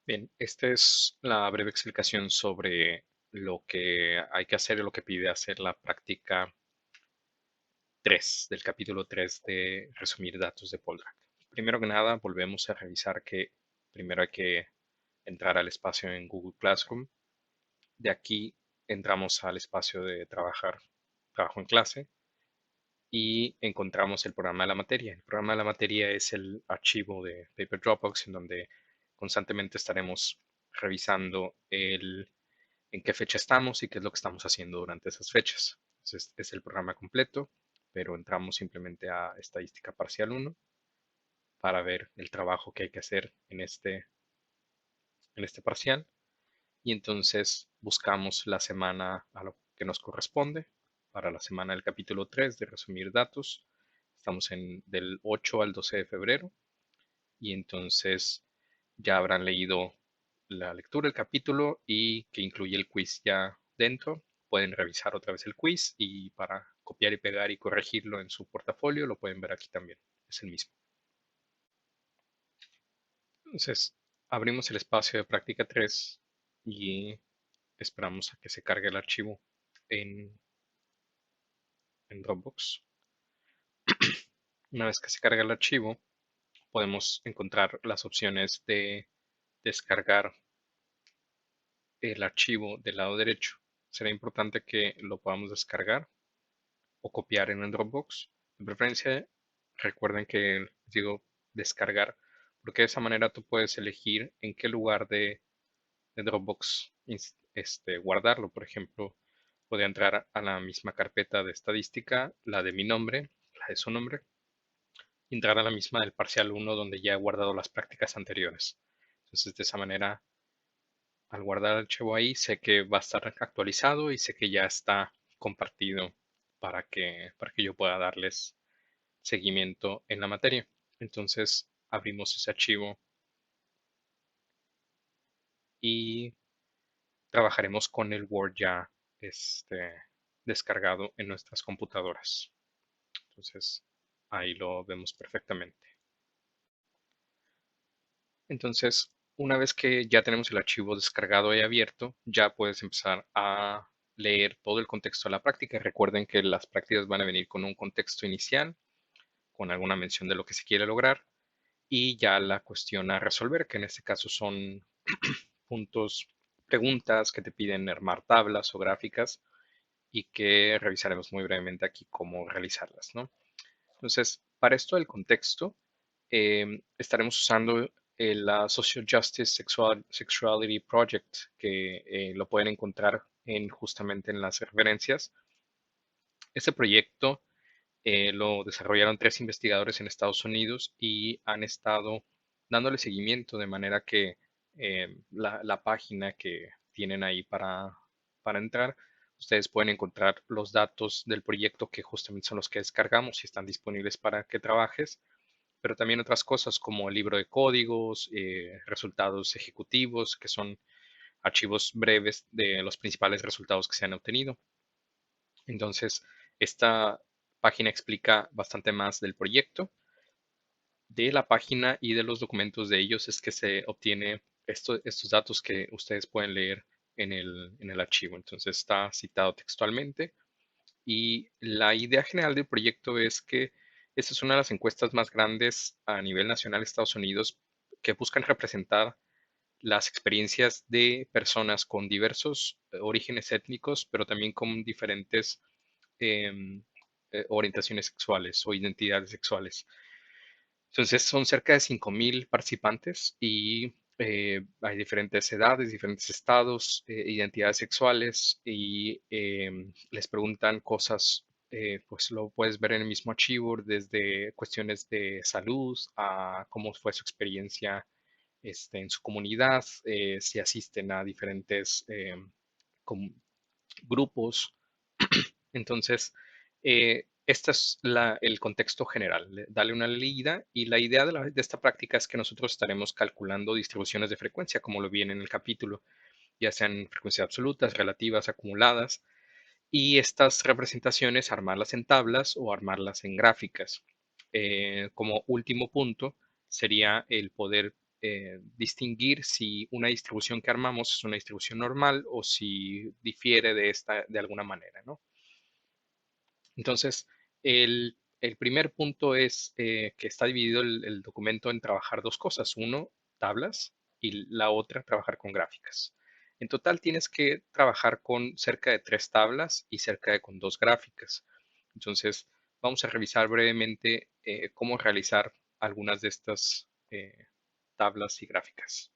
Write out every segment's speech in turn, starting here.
Bien, esta es la breve explicación sobre lo que hay que hacer y lo que pide hacer la práctica 3 del capítulo 3 de resumir datos de Poldrack. Primero que nada, volvemos a revisar que primero hay que entrar al espacio en Google Classroom. De aquí entramos al espacio de trabajo en clase y encontramos el programa de la materia. El programa de la materia es el archivo de Paper Dropbox en donde constantemente estaremos revisando en qué fecha estamos y qué es lo que estamos haciendo durante esas fechas. Entonces, es el programa completo, pero entramos simplemente a estadística parcial 1 para ver el trabajo que hay que hacer en este parcial. Y entonces buscamos la semana a lo que nos corresponde. Para la semana del capítulo 3 de resumir datos, estamos del 8 al 12 de febrero y entonces ya habrán leído la lectura, el capítulo y que incluye el quiz ya dentro. Pueden revisar otra vez el quiz y para copiar y pegar y corregirlo en su portafolio lo pueden ver aquí también. Es el mismo. Entonces, abrimos el espacio de práctica 3 y esperamos a que se cargue el archivo en, en Dropbox. Una vez que se carga el archivo, podemos encontrar las opciones de descargar el archivo del lado derecho. Será importante que lo podamos descargar o copiar en el Dropbox. De preferencia, recuerden que digo descargar, porque de esa manera tú puedes elegir en qué lugar de Dropbox guardarlo. Por ejemplo, podría entrar a la misma carpeta de estadística, la de mi nombre, la de su nombre, y entrar a la misma del parcial 1 donde ya he guardado las prácticas anteriores. Entonces, de esa manera, al guardar el archivo ahí, sé que va a estar actualizado y sé que ya está compartido para que yo pueda darles seguimiento en la materia. Entonces, abrimos ese archivo y trabajaremos con el Word ya descargado en nuestras computadoras. Entonces, ahí lo vemos perfectamente. Entonces, una vez que ya tenemos el archivo descargado y abierto, ya puedes empezar a leer todo el contexto de la práctica. Recuerden que las prácticas van a venir con un contexto inicial, con alguna mención de lo que se quiere lograr y ya la cuestión a resolver, que en este caso son puntos, preguntas que te piden armar tablas o gráficas y que revisaremos muy brevemente aquí cómo realizarlas, ¿no? Entonces, para esto del contexto, estaremos usando la Social Justice Sexuality Project, que lo pueden encontrar justamente en las referencias. Este proyecto lo desarrollaron 3 investigadores en Estados Unidos y han estado dándole seguimiento de manera que la página que tienen ahí para entrar, ustedes pueden encontrar los datos del proyecto que justamente son los que descargamos y están disponibles para que trabajes, pero también otras cosas como el libro de códigos, resultados ejecutivos, que son archivos breves de los principales resultados que se han obtenido. Entonces, esta página explica bastante más del proyecto, de la página y de los documentos de ellos es que se obtiene estos datos que ustedes pueden leer en el archivo. Entonces está citado textualmente y la idea general del proyecto es que esta es una de las encuestas más grandes a nivel nacional de Estados Unidos que buscan representar las experiencias de personas con diversos orígenes étnicos, pero también con diferentes em, orientaciones sexuales o identidades sexuales. Entonces son cerca de 5.000 participantes y hay diferentes edades, diferentes estados, identidades sexuales y les preguntan cosas, pues lo puedes ver en el mismo archivo, desde cuestiones de salud a cómo fue su experiencia en su comunidad, si asisten a diferentes grupos. Entonces, este es el contexto general. Dale una leída y la idea de esta práctica es que nosotros estaremos calculando distribuciones de frecuencia, como lo viene en el capítulo, ya sean frecuencias absolutas, relativas, acumuladas, y estas representaciones armarlas en tablas o armarlas en gráficas. Como último punto sería el poder distinguir si una distribución que armamos es una distribución normal o si difiere de esta de alguna manera, ¿no? Entonces, el primer punto es que está dividido el documento en trabajar dos cosas. Uno, tablas y la otra, trabajar con gráficas. En total tienes que trabajar con cerca de tres tablas y cerca de con dos gráficas. Entonces, vamos a revisar brevemente cómo realizar algunas de estas tablas y gráficas.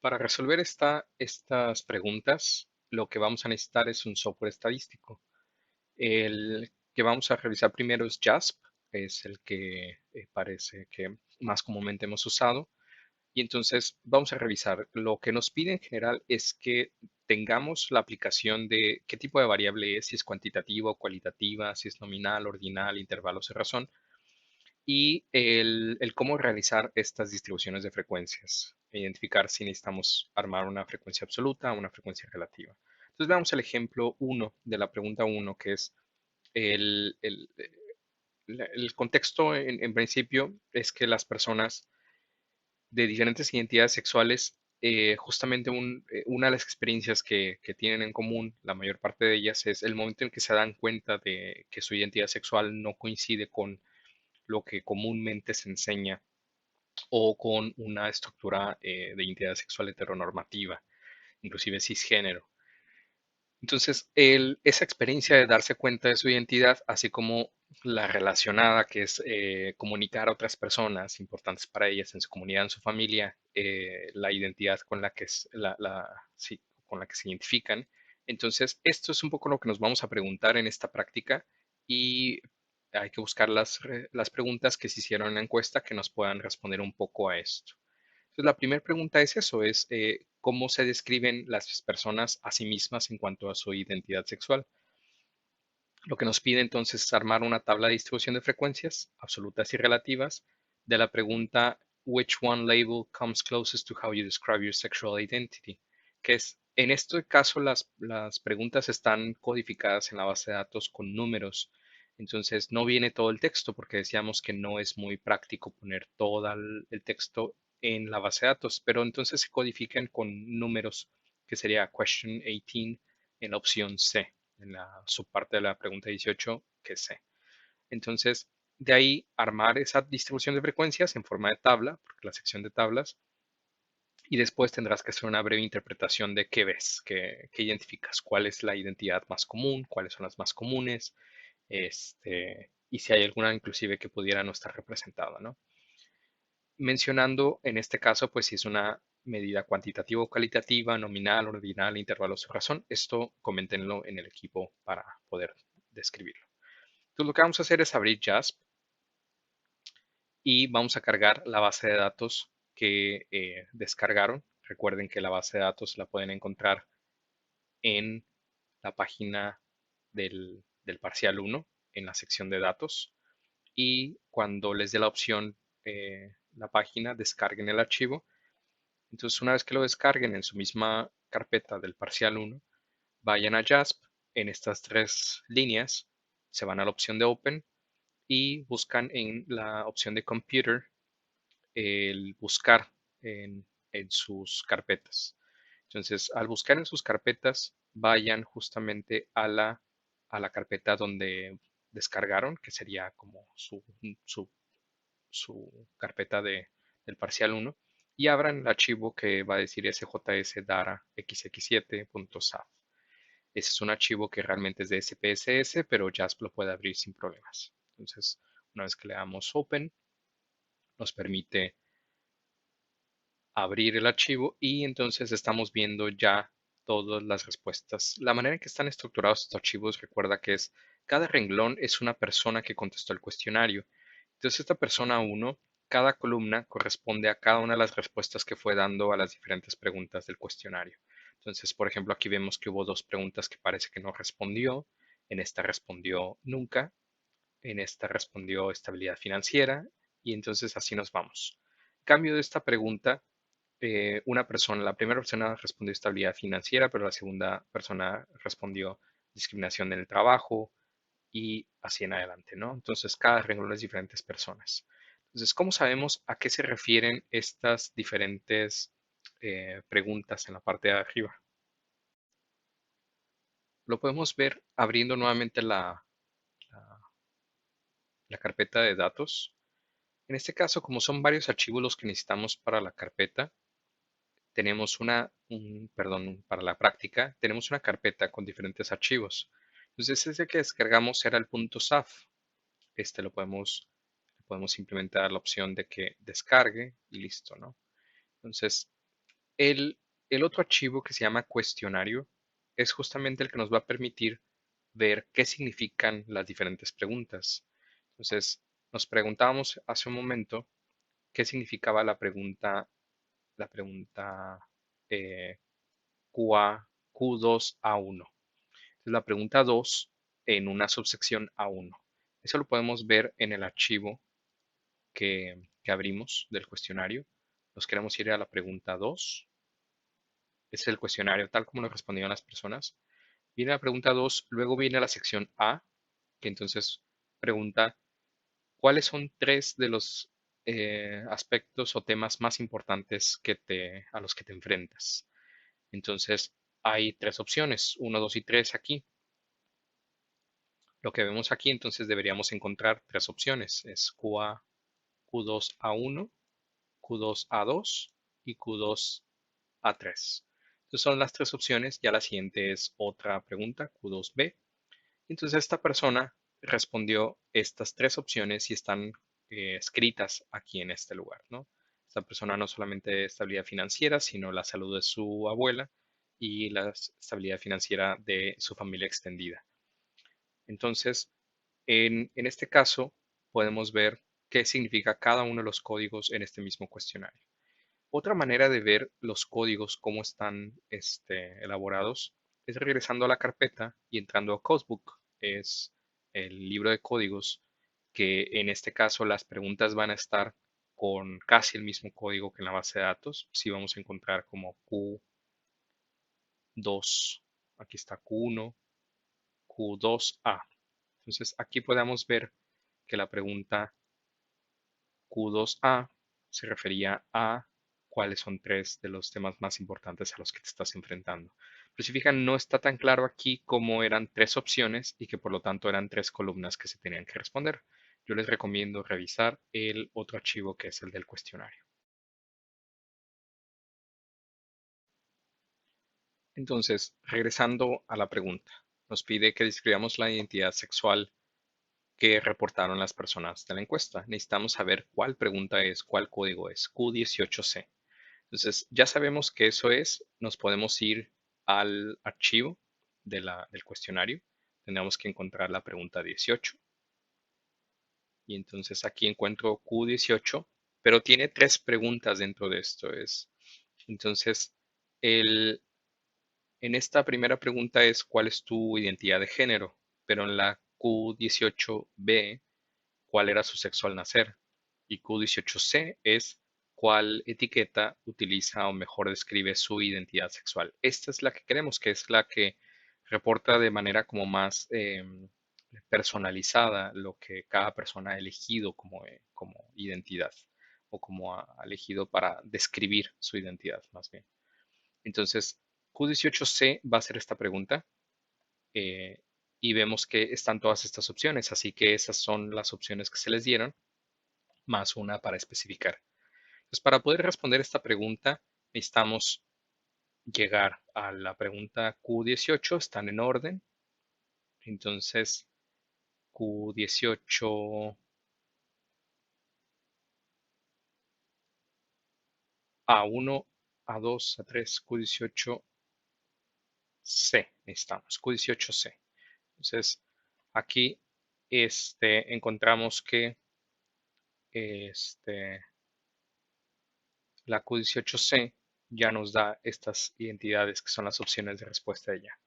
Para resolver estas preguntas, lo que vamos a necesitar es un software estadístico. El que vamos a revisar primero es JASP, es el que parece que más comúnmente hemos usado. Y entonces vamos a revisar. Lo que nos pide en general es que tengamos la aplicación de qué tipo de variable es, si es cuantitativa o cualitativa, si es nominal, ordinal, intervalo, cerrazón, y el cómo realizar estas distribuciones de frecuencias, identificar si necesitamos armar una frecuencia absoluta o una frecuencia relativa. Entonces veamos el ejemplo uno de la pregunta uno, que es el, el- el contexto en principio es que las personas de diferentes identidades sexuales, justamente una de las experiencias que tienen en común, la mayor parte de ellas, es el momento en que se dan cuenta de que su identidad sexual no coincide con lo que comúnmente se enseña o con una estructura de identidad sexual heteronormativa, inclusive cisgénero. Entonces, esa experiencia de darse cuenta de su identidad, así como la relacionada, que es comunicar a otras personas importantes para ellas en su comunidad, en su familia, la identidad con la que, sí, con la que se identifican. Entonces, esto es un poco lo que nos vamos a preguntar en esta práctica y hay que buscar las preguntas que se hicieron en la encuesta que nos puedan responder un poco a esto. Entonces, la primera pregunta es eso, es cómo se describen las personas a sí mismas en cuanto a su identidad sexual. Lo que nos pide entonces es armar una tabla de distribución de frecuencias, absolutas y relativas, de la pregunta Which one label comes closest to how you describe your sexual identity? Que es, en este caso, las preguntas están codificadas en la base de datos con números. Entonces, no viene todo el texto porque decíamos que no es muy práctico poner todo el texto en la base de datos, pero entonces se codifican con números, que sería question 18 en la opción C, en la subparte de la pregunta 18, que es C. Entonces, de ahí armar esa distribución de frecuencias en forma de tabla, porque la sección de tablas, y después tendrás que hacer una breve interpretación de qué ves, qué identificas, cuál es la identidad más común, cuáles son las más comunes, y si hay alguna inclusive que pudiera no estar representada, ¿no? Mencionando en este caso, pues si es una medida cuantitativa o cualitativa, nominal, ordinal, intervalo o razón, esto coméntenlo en el equipo para poder describirlo. Entonces lo que vamos a hacer es abrir JASP y vamos a cargar la base de datos que descargaron. Recuerden que la base de datos la pueden encontrar en la página del parcial 1, en la sección de datos. Y cuando les dé la opción la página, descarguen el archivo. Entonces, una vez que lo descarguen en su misma carpeta del parcial 1, vayan a JASP en estas tres líneas, se van a la opción de Open y buscan en la opción de Computer el buscar en sus carpetas. Entonces, al buscar en sus carpetas, vayan justamente a la carpeta donde descargaron, que sería como su, su carpeta del parcial 1, y abran el archivo que va a decir sjs dara xx7.saf. Ese es un archivo que realmente es de SPSS, pero JASP lo puede abrir sin problemas. Entonces, una vez que le damos Open, nos permite abrir el archivo y entonces estamos viendo ya todas las respuestas. La manera en que están estructurados estos archivos, recuerda que es cada renglón es una persona que contestó el cuestionario. Entonces, esta persona uno, cada columna corresponde a cada una de las respuestas que fue dando a las diferentes preguntas del cuestionario. Entonces, por ejemplo, aquí vemos que hubo dos preguntas que parece que no respondió. En esta respondió nunca. En esta respondió estabilidad financiera. Y entonces así nos vamos. Cambio de esta pregunta, una persona, la primera persona respondió estabilidad financiera, pero la segunda persona respondió discriminación en el trabajo y así en adelante, ¿no? Entonces, cada renglón es diferentes personas. Entonces, ¿cómo sabemos a qué se refieren estas diferentes preguntas en la parte de arriba? Lo podemos ver abriendo nuevamente la- la carpeta de datos. En este caso, como son varios archivos los que necesitamos para la carpeta, tenemos perdón, para la práctica, tenemos una carpeta con diferentes archivos. Entonces, ese que descargamos era el punto .saf. Este le podemos implementar la opción de que descargue y listo, ¿no? Entonces, el otro archivo que se llama cuestionario es justamente el que nos va a permitir ver qué significan las diferentes preguntas. Entonces, nos preguntábamos hace un momento qué significaba la pregunta eh, Q2A1. Entonces, la pregunta 2 en una subsección A1. Eso lo podemos ver en el archivo que abrimos del cuestionario. Nos queremos ir a la pregunta 2. Es el cuestionario tal como lo respondieron las personas. Viene la pregunta 2, luego viene la sección A, que entonces pregunta cuáles son tres de los aspectos o temas más importantes a los que te enfrentas. Entonces hay tres opciones, uno, 2 y 3 aquí. Lo que vemos aquí entonces deberíamos encontrar tres opciones. Es QA, Q2A1, Q2A2 y Q2A3. Entonces son las tres opciones. Ya la siguiente es otra pregunta, Q2B. Entonces esta persona respondió estas tres opciones y están escritas aquí en este lugar, ¿no? Esta persona no solamente estabilidad financiera, sino la salud de su abuela y la estabilidad financiera de su familia extendida. Entonces, en este caso, podemos ver qué significa cada uno de los códigos en este mismo cuestionario. Otra manera de ver los códigos, cómo están elaborados, es regresando a la carpeta y entrando a Codebook. Es el libro de códigos que en este caso las preguntas van a estar con casi el mismo código que en la base de datos. Si vamos a encontrar como Q2, aquí está Q1, Q2A. Entonces aquí podemos ver que la pregunta Q2A se refería a cuáles son tres de los temas más importantes a los que te estás enfrentando. Pero si fijan, no está tan claro aquí cómo eran tres opciones y que por lo tanto eran tres columnas que se tenían que responder. Yo les recomiendo revisar el otro archivo que es el del cuestionario. Entonces, regresando a la pregunta, nos pide que describamos la identidad sexual que reportaron las personas de la encuesta. Necesitamos saber cuál pregunta es, cuál código es, Q18C. Entonces, ya sabemos que eso es, nos podemos ir al archivo del cuestionario. Tendríamos que encontrar la pregunta 18. Y entonces aquí encuentro Q18, pero tiene tres preguntas dentro de esto. Entonces, el, en esta primera pregunta es ¿cuál es tu identidad de género? Pero en la Q18B cuál era su sexo al nacer. Y Q18C es cuál etiqueta utiliza o mejor describe su identidad sexual. Esta es la que queremos, que es la que reporta de manera como más personalizada lo que cada persona ha elegido como identidad o como ha elegido para describir su identidad más bien. Entonces, Q18C va a hacer esta pregunta eh, y vemos que están todas estas opciones, así que esas son las opciones que se les dieron más una para especificar. Entonces, para poder responder esta pregunta, necesitamos llegar a la pregunta Q18, están en orden. Entonces, Q18 A1, A2, A3, Q18C necesitamos, Q18C. Entonces, aquí encontramos que este, la Q18C ya nos da estas identidades que son las opciones de respuesta de ella.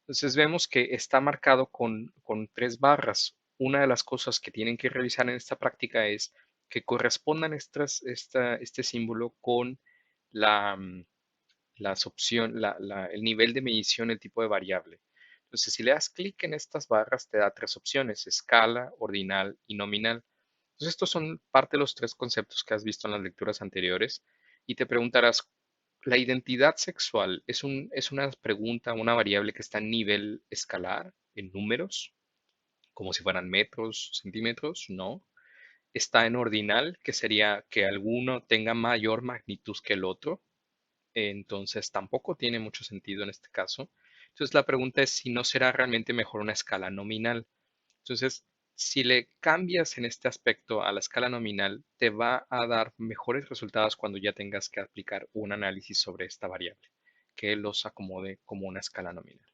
Entonces vemos que está marcado con tres barras. Una de las cosas que tienen que revisar en esta práctica es que correspondan este símbolo con la, mm, las opciones, el nivel de medición, el tipo de variable. Entonces, si le das clic en estas barras, te da tres opciones, escala, ordinal y nominal. Entonces, estos son parte de los tres conceptos que has visto en las lecturas anteriores y te preguntarás, ¿la identidad sexual es una pregunta, una variable que está en nivel escalar, en números, como si fueran metros, centímetros? No. Está en ordinal, que sería que alguno tenga mayor magnitud que el otro. Entonces tampoco tiene mucho sentido en este caso. Entonces la pregunta es si no será realmente mejor una escala nominal. Entonces, si le cambias en este aspecto a la escala nominal, te va a dar mejores resultados cuando ya tengas que aplicar un análisis sobre esta variable, que los acomode como una escala nominal.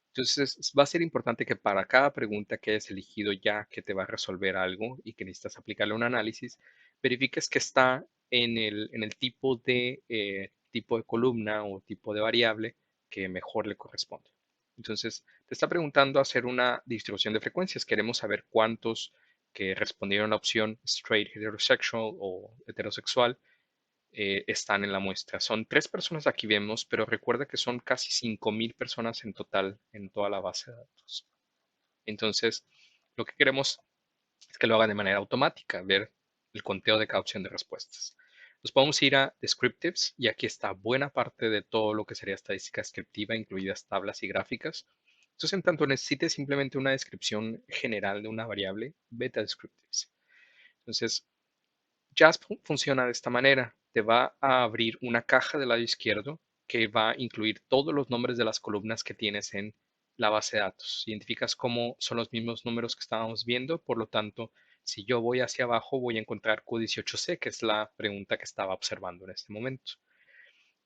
Entonces, va a ser importante que para cada pregunta que hayas elegido ya que te va a resolver algo y que necesitas aplicarle un análisis, verifiques que está en el tipo de columna o tipo de variable que mejor le corresponde. Entonces, te está preguntando hacer una distribución de frecuencias. Queremos saber cuántos que respondieron a la opción straight heterosexual o heterosexual están en la muestra. Son tres personas aquí vemos, pero recuerda que son casi 5.000 personas en total en toda la base de datos. Entonces, lo que queremos es que lo haga de manera automática, ver el conteo de cada opción de respuestas. Nos podemos ir a Descriptives y aquí está buena parte de todo lo que sería estadística descriptiva, incluidas tablas y gráficas. Entonces, en tanto necesites simplemente una descripción general de una variable, vete a Descriptives. Entonces, Jazz funciona de esta manera. Te va a abrir una caja del lado izquierdo que va a incluir todos los nombres de las columnas que tienes en la base de datos. Identificas cómo son los mismos números que estábamos viendo, por lo tanto, si yo voy hacia abajo, voy a encontrar Q18C, que es la pregunta que estaba observando en este momento.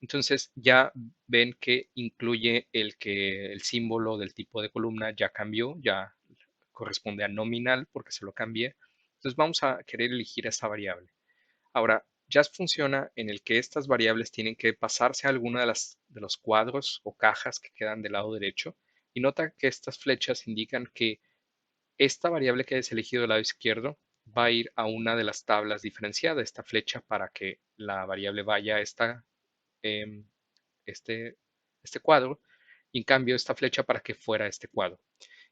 Entonces ya ven que incluye el símbolo del tipo de columna ya cambió, ya corresponde a nominal porque se lo cambié. Entonces vamos a querer elegir esa variable. Ahora, Jazz funciona en el que estas variables tienen que pasarse a alguna de los cuadros o cajas que quedan del lado derecho. Y nota que estas flechas indican que esta variable que hayas elegido del lado izquierdo va a ir a una de las tablas diferenciada, esta flecha, para que la variable vaya a em, este, este cuadro. Y en cambio, esta flecha para que fuera este cuadro.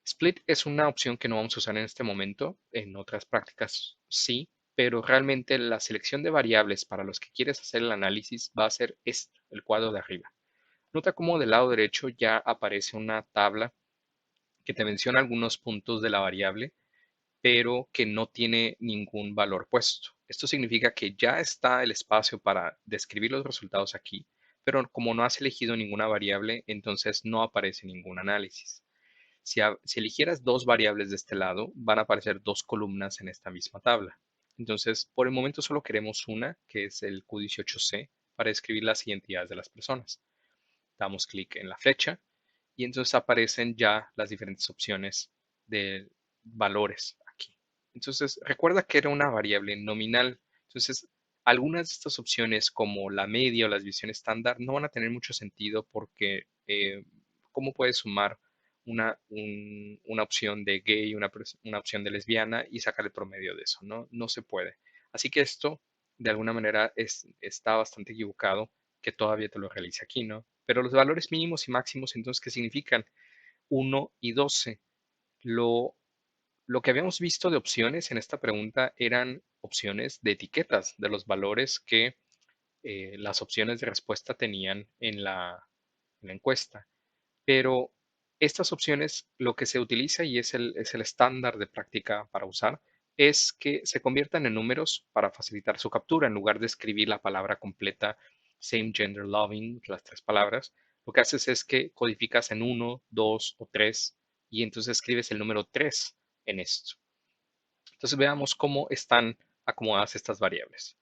Split es una opción que no vamos a usar en este momento, en otras prácticas sí, pero realmente la selección de variables para los que quieres hacer el análisis va a ser este, el cuadro de arriba. Nota cómo del lado derecho ya aparece una tabla que te menciona algunos puntos de la variable, pero que no tiene ningún valor puesto. Esto significa que ya está el espacio para describir los resultados aquí, pero como no has elegido ninguna variable, entonces no aparece ningún análisis. Si eligieras dos variables de este lado, van a aparecer dos columnas en esta misma tabla. Entonces, por el momento solo queremos una, que es el Q18C, para escribir las identidades de las personas. Damos clic en la flecha y entonces aparecen ya las diferentes opciones de valores aquí. Entonces, recuerda que era una variable nominal. Entonces, algunas de estas opciones como la media o la división estándar no van a tener mucho sentido porque ¿cómo puedes sumar una opción de gay, una opción de lesbiana y sacar el promedio de eso? No, no se puede. Así que esto, de alguna manera, está bastante equivocado que todavía te lo realice aquí, ¿no? Pero los valores mínimos y máximos, entonces, ¿qué significan? 1 y 12. Lo, lo que habíamos visto de opciones en esta pregunta eran opciones de etiquetas de los valores que las opciones de respuesta tenían en la encuesta. Pero estas opciones, lo que se utiliza y es el estándar de práctica para usar, es que se conviertan en números para facilitar su captura. En lugar de escribir la palabra completa, same gender loving, las tres palabras, lo que haces es que codificas en uno, dos o tres y entonces escribes el número 3 en esto. Entonces veamos cómo están acomodadas estas variables.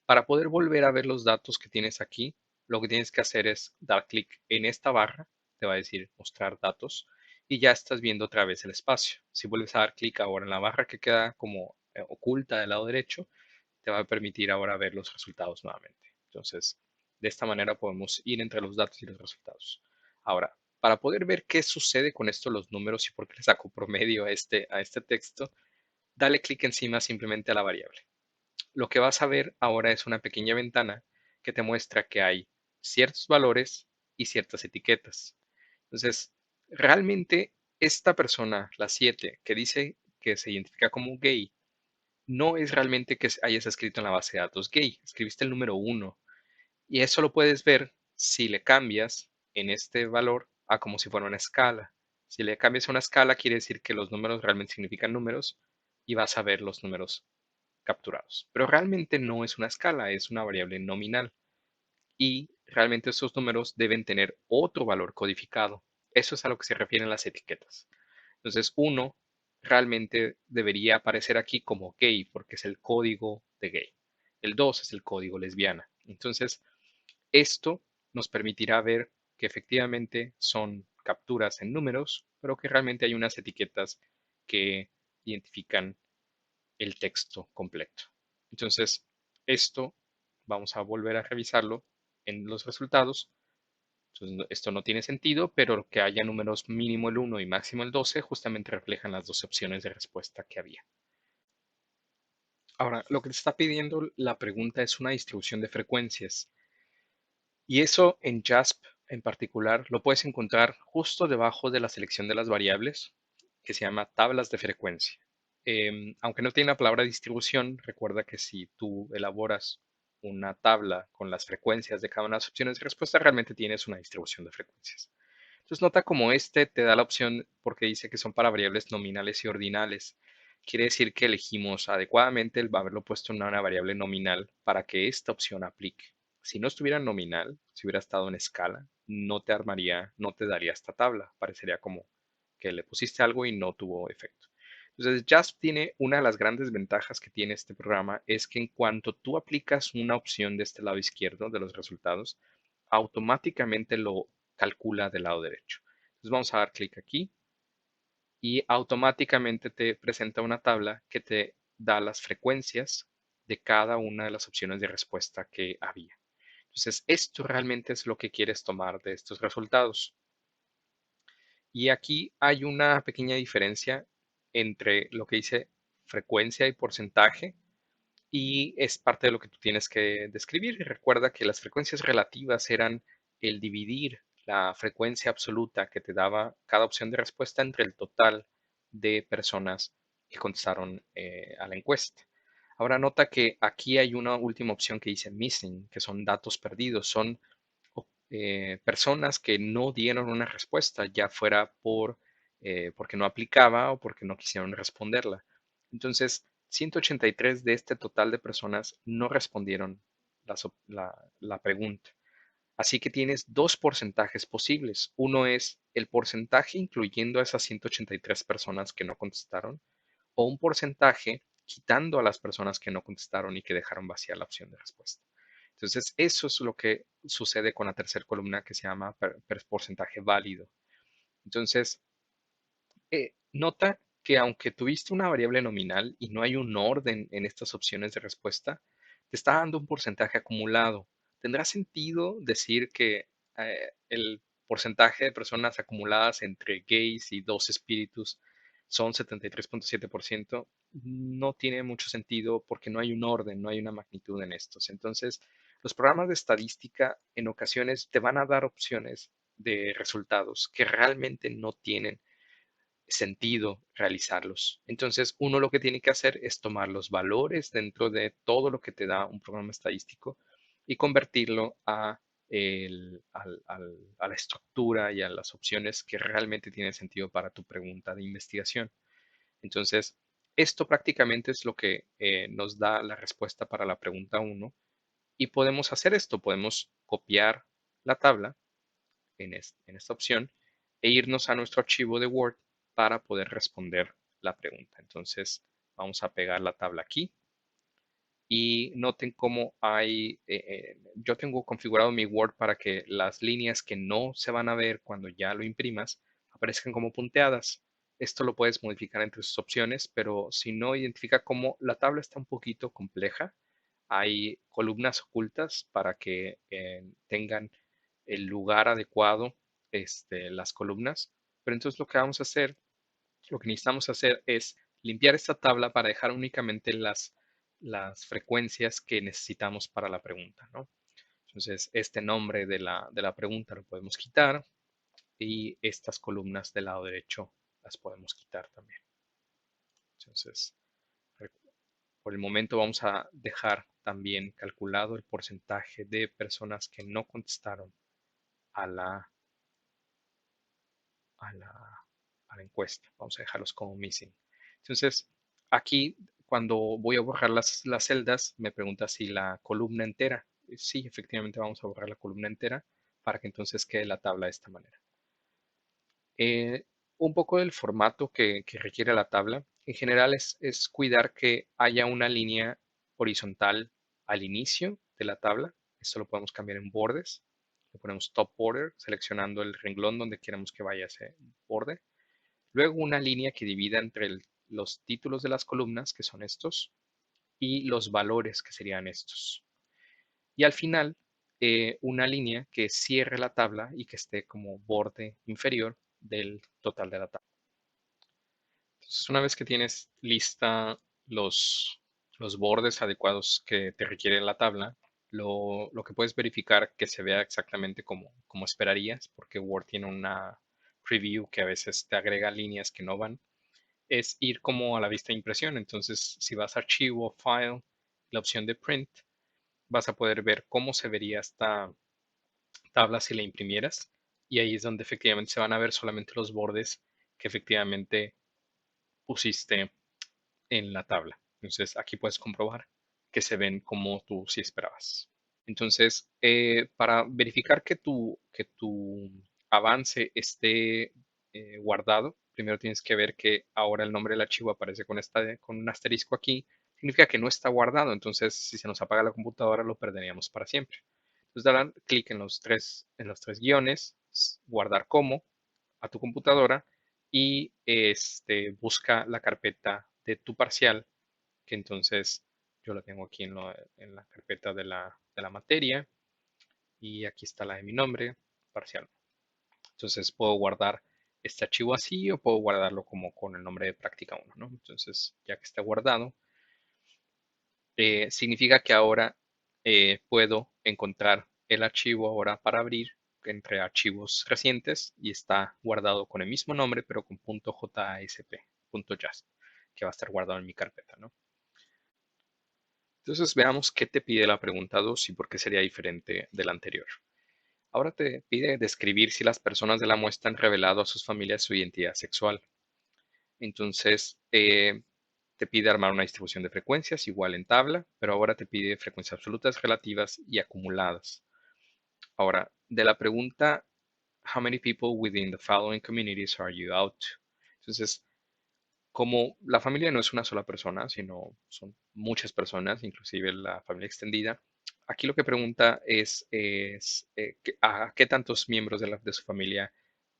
Para poder volver a ver los datos que tienes aquí, lo que tienes que hacer es dar clic en esta barra, te va a decir mostrar datos, y ya estás viendo otra vez el espacio. Si vuelves a dar clic ahora en la barra que queda como oculta del lado derecho, te va a permitir ahora ver los resultados nuevamente. Entonces, de esta manera podemos ir entre los datos y los resultados. Ahora, para poder ver qué sucede con esto, los números y por qué le saco promedio a este texto, dale clic encima simplemente a la variable. Lo que vas a ver ahora es una pequeña ventana que te muestra que hay ciertos valores y ciertas etiquetas. Entonces, realmente esta persona, la 7, que dice que se identifica como gay, no es realmente que hayas escrito en la base de datos gay, escribiste el número 1 y eso lo puedes ver si le cambias en este valor a como si fuera una escala. Si le cambias a una escala, quiere decir que los números realmente significan números y vas a ver los números capturados. Pero realmente no es una escala, es una variable nominal y realmente estos números deben tener otro valor codificado. Eso es a lo que se refieren las etiquetas. Entonces, uno realmente debería aparecer aquí como gay porque es el código de gay. El 2 es el código lesbiana. Entonces, esto nos permitirá ver que efectivamente son capturas en números, pero que realmente hay unas etiquetas que identifican el texto completo. Entonces, esto vamos a volver a revisarlo en los resultados. Entonces, esto no tiene sentido, pero que haya números mínimo el 1 y máximo el 12 justamente reflejan las dos opciones de respuesta que había. Ahora, lo que te está pidiendo la pregunta es una distribución de frecuencias. Y eso en JASP en particular lo puedes encontrar justo debajo de la selección de las variables, que se llama tablas de frecuencia. Aunque no tiene la palabra distribución, recuerda que si tú elaboras una tabla con las frecuencias de cada una de las opciones de respuesta, realmente tienes una distribución de frecuencias. Entonces nota como este te da la opción porque dice que son para variables nominales y ordinales. Quiere decir que elegimos adecuadamente el haberlo puesto en una variable nominal para que esta opción aplique. Si no estuviera nominal, si hubiera estado en escala, no te armaría, no te daría esta tabla. Parecería como que le pusiste algo y no tuvo efecto. Entonces, JASP tiene una de las grandes ventajas que tiene este programa es que en cuanto tú aplicas una opción de este lado izquierdo de los resultados, automáticamente lo calcula del lado derecho. Entonces vamos a dar clic aquí y automáticamente te presenta una tabla que te da las frecuencias de cada una de las opciones de respuesta que había. Entonces, esto realmente es lo que quieres tomar de estos resultados. Y aquí hay una pequeña diferencia entre lo que dice frecuencia y porcentaje y es parte de lo que tú tienes que describir. Y recuerda que las frecuencias relativas eran el dividir la frecuencia absoluta que te daba cada opción de respuesta entre el total de personas que contestaron a la encuesta. Ahora nota que aquí hay una última opción que dice missing, que son datos perdidos, son personas que no dieron una respuesta, ya fuera porque no aplicaba o porque no quisieron responderla. Entonces, 183 de este total de personas no respondieron la pregunta. Así que tienes dos porcentajes posibles. Uno es el porcentaje incluyendo a esas 183 personas que no contestaron o un porcentaje quitando a las personas que no contestaron y que dejaron vacía la opción de respuesta. Entonces, eso es lo que sucede con la tercera columna que se llama porcentaje válido. Entonces, nota que aunque tuviste una variable nominal y no hay un orden en estas opciones de respuesta, te está dando un porcentaje acumulado. ¿Tendrá sentido decir que el porcentaje de personas acumuladas entre gays y dos espíritus son 73.7%? No tiene mucho sentido porque no hay un orden, no hay una magnitud en estos. Entonces, los programas de estadística en ocasiones te van a dar opciones de resultados que realmente no tienen sentido realizarlos. Entonces, uno lo que tiene que hacer es tomar los valores dentro de todo lo que te da un programa estadístico y convertirlo a la estructura y a las opciones que realmente tienen sentido para tu pregunta de investigación. Entonces, esto prácticamente es lo que nos da la respuesta para la pregunta uno y podemos hacer esto, podemos copiar la tabla en esta opción e irnos a nuestro archivo de Word para poder responder la pregunta. Entonces vamos a pegar la tabla aquí y noten cómo yo tengo configurado mi Word para que las líneas que no se van a ver cuando ya lo imprimas aparezcan como punteadas. Esto lo puedes modificar entre sus opciones, pero si no identifica cómo la tabla está un poquito compleja, hay columnas ocultas para que tengan el lugar adecuado las columnas. Pero entonces lo que vamos a hacer, lo que necesitamos hacer es limpiar esta tabla para dejar únicamente las frecuencias que necesitamos para la pregunta, ¿no? Entonces, este nombre de la pregunta lo podemos quitar y estas columnas del lado derecho las podemos quitar también. Entonces, Por el momento vamos a dejar también calculado el porcentaje de personas que no contestaron a la, a la, a la encuesta. Vamos a dejarlos como missing. Entonces, aquí cuando voy a borrar las celdas, me pregunta si la columna entera. Sí, efectivamente vamos a borrar la columna entera para que entonces quede la tabla de esta manera. Eh, un poco del formato que requiere la tabla. En general es cuidar que haya una línea horizontal al inicio de la tabla. Esto lo podemos cambiar en bordes. Le ponemos top border, seleccionando el renglón donde queremos que vaya ese borde. Luego una línea que divida entre los títulos de las columnas, que son estos, y los valores, que serían estos. Y al final, una línea que cierre la tabla y que esté como borde inferior del total de la tabla. Entonces, una vez que tienes lista los bordes adecuados que te requiere la tabla, lo que puedes verificar que se vea exactamente como esperarías, porque Word tiene una preview que a veces te agrega líneas que no van, es ir como a la vista de impresión. Entonces, si vas a archivo, file, la opción de print, vas a poder ver cómo se vería esta tabla si la imprimieras. Y ahí es donde efectivamente se van a ver solamente los bordes que efectivamente pusiste en la tabla. Entonces, aquí puedes comprobar que se ven como tú sí esperabas. Entonces, para verificar que tu avance esté guardado, primero tienes que ver que ahora el nombre del archivo aparece con un asterisco aquí. Significa que no está guardado. Entonces, si se nos apaga la computadora, lo perderíamos para siempre. Entonces, darán clic en los tres guiones, guardar como, a tu computadora y busca la carpeta de tu parcial, que entonces yo la tengo aquí en la carpeta de la materia y aquí está la de mi nombre, parcial. Entonces puedo guardar este archivo así o puedo guardarlo como con el nombre de práctica 1, ¿no? Entonces, ya que está guardado, significa que ahora puedo encontrar el archivo ahora para abrir entre archivos recientes y está guardado con el mismo nombre, pero con .jasp, .jasp, que va a estar guardado en mi carpeta, ¿no? Entonces veamos qué te pide la pregunta 2 y por qué sería diferente de la anterior. Ahora te pide describir si las personas de la muestra han revelado a sus familias su identidad sexual. Entonces, te pide armar una distribución de frecuencias igual en tabla, pero ahora te pide frecuencias absolutas, relativas y acumuladas. Ahora, de la pregunta, How many people within the following communities are you out to? Entonces, como la familia no es una sola persona, sino son muchas personas, inclusive la familia extendida, aquí lo que pregunta es a qué tantos miembros de su familia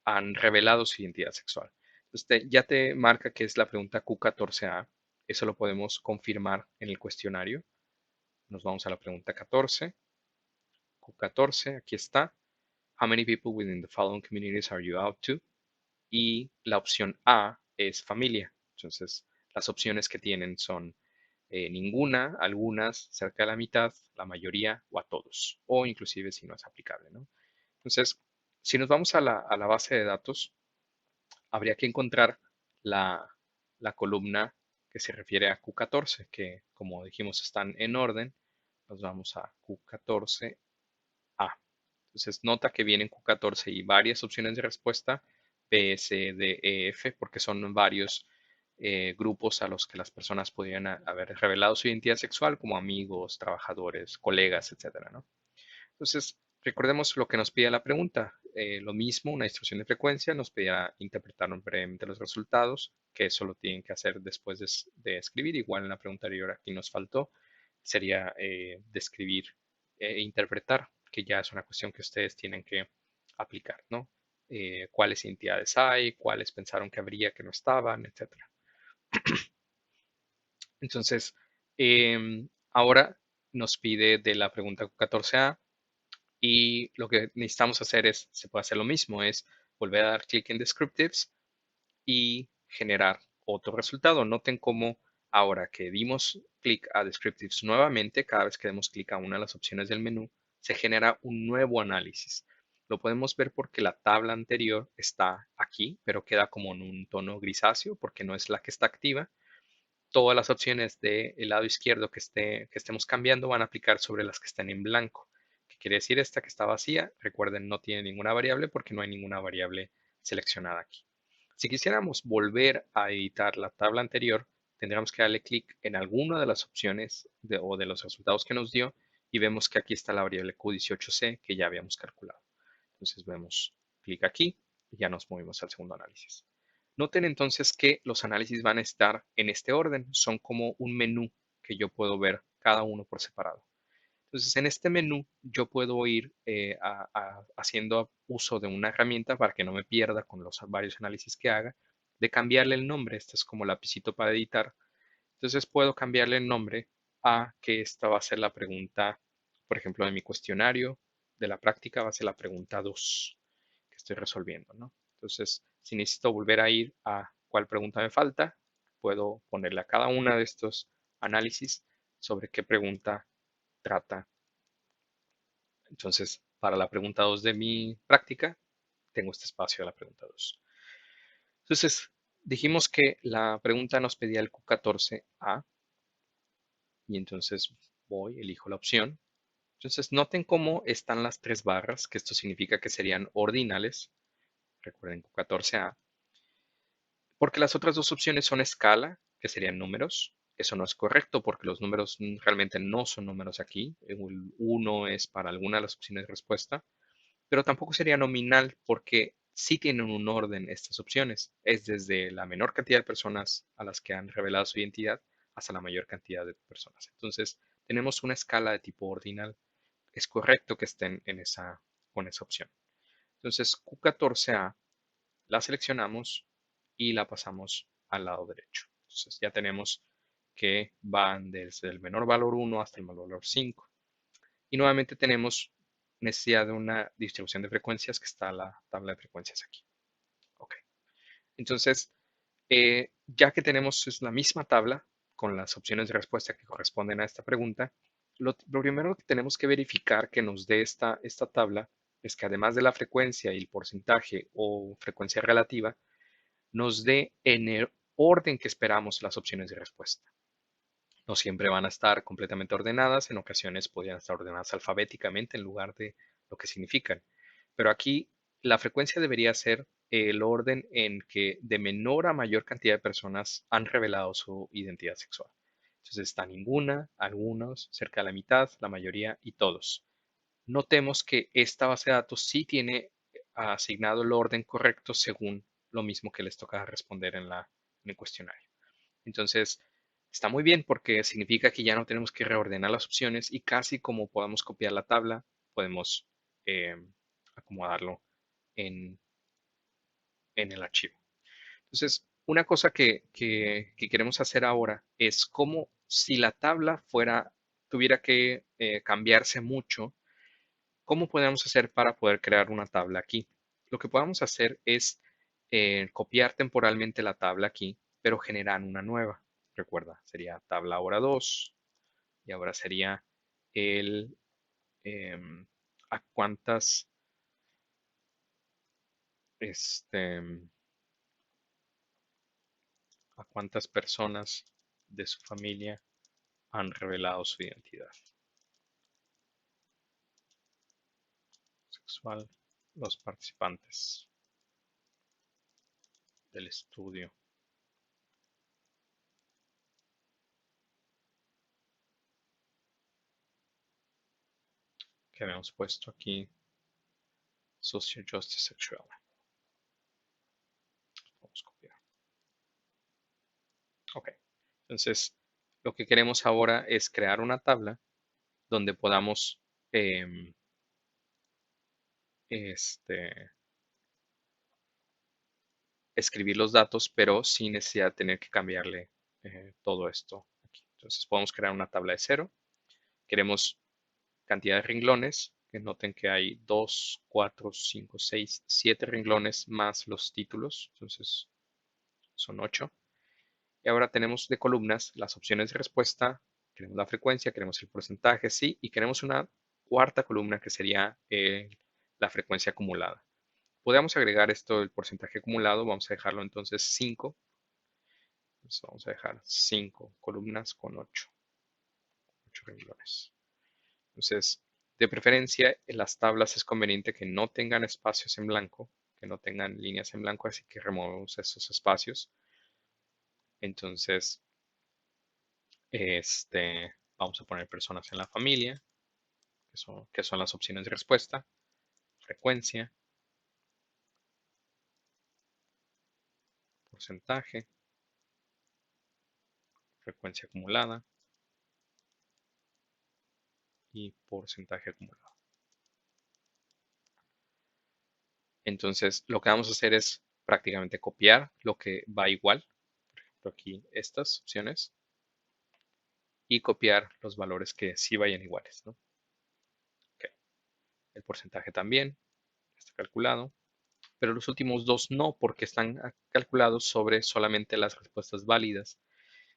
han revelado su identidad sexual. Entonces, ya te marca que es la pregunta Q14A. Eso lo podemos confirmar en el cuestionario. Nos vamos a la pregunta 14. Q14, aquí está. How many people within the following communities are you out to? Y la opción A es familia. Entonces, las opciones que tienen son ninguna, algunas, cerca de la mitad, la mayoría o a todos, o inclusive si no es aplicable, ¿no? Entonces, si nos vamos a la base de datos, habría que encontrar la, la columna que se refiere a Q14, que como dijimos están en orden. Nos vamos a Q14A. Entonces nota que vienen Q14 y varias opciones de respuesta, B, C, D, E, F, porque son varios grupos a los que las personas podrían haber revelado su identidad sexual, como amigos, trabajadores, colegas, etcétera, ¿no? Entonces, recordemos lo que nos pide la pregunta. Lo mismo, una distribución de frecuencia, nos pedía interpretar brevemente los resultados, que eso lo tienen que hacer después de escribir. Igual en la pregunta anterior aquí nos faltó, sería describir e interpretar, que ya es una cuestión que ustedes tienen que aplicar, ¿no? Cuáles entidades hay, cuáles pensaron que habría que no estaban, etcétera. Entonces, ahora nos pide de la pregunta 14A. Y lo que necesitamos hacer se puede hacer lo mismo, es volver a dar clic en Descriptives y generar otro resultado. Noten cómo ahora que dimos clic a Descriptives nuevamente, cada vez que demos clic a una de las opciones del menú, se genera un nuevo análisis. Lo podemos ver porque la tabla anterior está aquí, pero queda como en un tono grisáceo porque no es la que está activa. todas las opciones del lado izquierdo que estemos cambiando van a aplicar sobre las que estén en blanco. ¿Qué quiere decir? Esta que está vacía, recuerden, no tiene ninguna variable porque no hay ninguna variable seleccionada aquí. Si quisiéramos volver a editar la tabla anterior, tendríamos que darle clic en alguna de las opciones o de los resultados que nos dio y vemos que aquí está la variable Q18C que ya habíamos calculado. Entonces vemos clic aquí y ya nos movimos al segundo análisis. Noten entonces que los análisis van a estar en este orden, son como un menú que yo puedo ver cada uno por separado. Entonces, en este menú yo puedo ir haciendo uso de una herramienta para que no me pierda con los varios análisis que haga, de cambiarle el nombre. Este es como lapicito para editar. Entonces puedo cambiarle el nombre a que esta va a ser la pregunta, por ejemplo, de mi cuestionario de la práctica va a ser la pregunta 2 que estoy resolviendo, ¿no? Entonces, si necesito volver a ir a cuál pregunta me falta, puedo ponerle a cada una de estos análisis sobre qué pregunta trata. Entonces, para la pregunta 2 de mi práctica, tengo este espacio de la pregunta 2. Entonces, dijimos que la pregunta nos pedía el Q14A y entonces voy, elijo la opción. Entonces, noten cómo están las tres barras, que esto significa que serían ordinales. Recuerden Q14A. Porque las otras dos opciones son escala, que serían números. Eso no es correcto porque los números realmente no son números aquí. El 1 es para alguna de las opciones de respuesta. Pero tampoco sería nominal porque sí tienen un orden estas opciones. Es desde la menor cantidad de personas a las que han revelado su identidad hasta la mayor cantidad de personas. Entonces, tenemos una escala de tipo ordinal. Es correcto que estén con esa opción. Entonces, Q14A la seleccionamos y la pasamos al lado derecho. Entonces, ya tenemos que van desde el menor valor 1 hasta el menor valor 5. Y nuevamente tenemos necesidad de una distribución de frecuencias que está la tabla de frecuencias aquí. Ok. Entonces, ya que tenemos la misma tabla con las opciones de respuesta que corresponden a esta pregunta, lo primero que tenemos que verificar que nos dé esta tabla es que además de la frecuencia y el porcentaje o frecuencia relativa, nos dé en el orden que esperamos las opciones de respuesta. No siempre van a estar completamente ordenadas, en ocasiones podrían estar ordenadas alfabéticamente en lugar de lo que significan. Pero aquí la frecuencia debería ser el orden en que de menor a mayor cantidad de personas han revelado su identidad sexual. Entonces está ninguna, algunos, cerca de la mitad, la mayoría y todos. Notemos que esta base de datos sí tiene asignado el orden correcto según lo mismo que les toca responder en el cuestionario. Entonces, está muy bien porque significa que ya no tenemos que reordenar las opciones y casi como podamos copiar la tabla, podemos eh, acomodarlo en, en el archivo. Entonces, una cosa que queremos hacer ahora es como si la tabla tuviera que cambiarse mucho, ¿cómo podemos hacer para poder crear una tabla aquí? Lo que podemos hacer es copiar temporalmente la tabla aquí, pero generar una nueva. Recuerda, sería tabla hora 2 y ahora sería el em, a cuántas este, a cuántas personas de su familia han revelado su identidad sexual los participantes del estudio que habíamos puesto aquí, Social Justice Sexual. Vamos a copiar. Ok, entonces lo que queremos ahora es crear una tabla donde podamos em, este, escribir los datos, pero sin necesidad de tener que cambiarle todo esto aquí. Entonces podemos crear una tabla de cero. Queremos cantidad de renglones, que noten que hay 2, 4, 5, 6, 7 renglones más los títulos, entonces son 8. Y ahora tenemos de columnas las opciones de respuesta, queremos la frecuencia, queremos el porcentaje, sí, y queremos una cuarta columna que sería la frecuencia acumulada. Podemos agregar esto del porcentaje acumulado, vamos a dejarlo entonces 5. Entonces vamos a dejar 5 columnas con 8 renglones. Entonces, de preferencia, en las tablas es conveniente que no tengan espacios en blanco, que no tengan líneas en blanco, así que removemos esos espacios. Entonces, vamos a poner personas en la familia, que son las opciones de respuesta, frecuencia, porcentaje, frecuencia acumulada y porcentaje acumulado. Entonces, lo que vamos a hacer es prácticamente copiar lo que va igual. Por ejemplo, aquí estas opciones. Y copiar los valores que sí vayan iguales, ¿no? Ok. El porcentaje también está calculado, pero los últimos dos no, porque están calculados sobre solamente las respuestas válidas.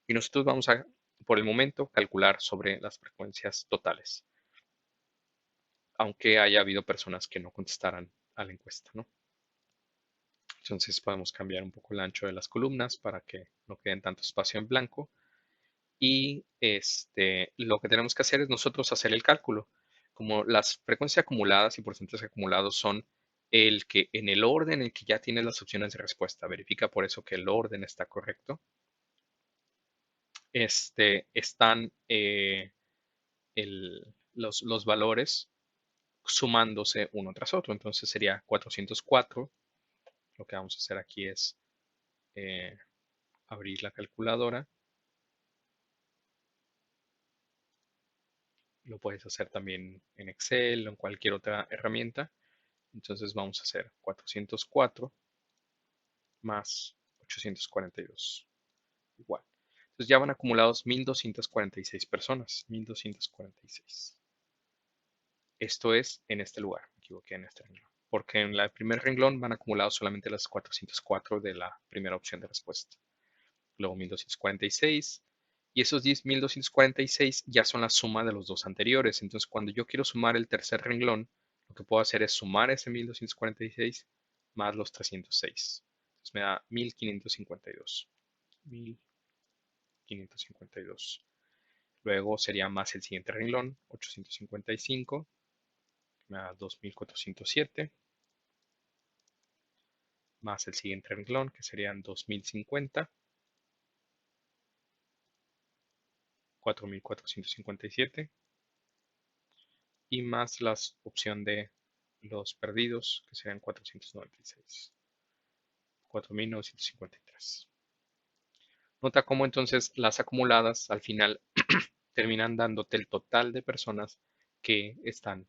Y nosotros vamos a, por el momento, calcular sobre las frecuencias totales, aunque haya habido personas que no contestaran a la encuesta, ¿no? Entonces podemos cambiar un poco el ancho de las columnas para que no queden tanto espacio en blanco. Y lo que tenemos que hacer es nosotros hacer el cálculo. Como las frecuencias acumuladas y porcentajes acumulados son el que en el orden en que ya tienes las opciones de respuesta, verifica por eso que el orden está correcto. Están los valores sumándose uno tras otro. Entonces sería 404. Lo que vamos a hacer aquí es eh, abrir la calculadora. Lo puedes hacer también en Excel o en cualquier otra herramienta. Entonces vamos a hacer 404 más 842. Igual. Entonces ya van acumulados 1246 personas. 1246. Esto es en este lugar. Me equivoqué en este renglón. Porque en el primer renglón van acumulados solamente las 404 de la primera opción de respuesta. Luego 1246. Y esos 1246 ya son la suma de los dos anteriores. Entonces cuando yo quiero sumar el tercer renglón, lo que puedo hacer es sumar ese 1246 más los 306. Entonces me da 1552. 1552. Luego sería más el siguiente renglón, 855, que me da 2407. Más el siguiente renglón, que serían 2050, 4457. Y más la opción de los perdidos, que serían 496. 4953. Nota cómo entonces las acumuladas al final terminan dándote el total de personas que están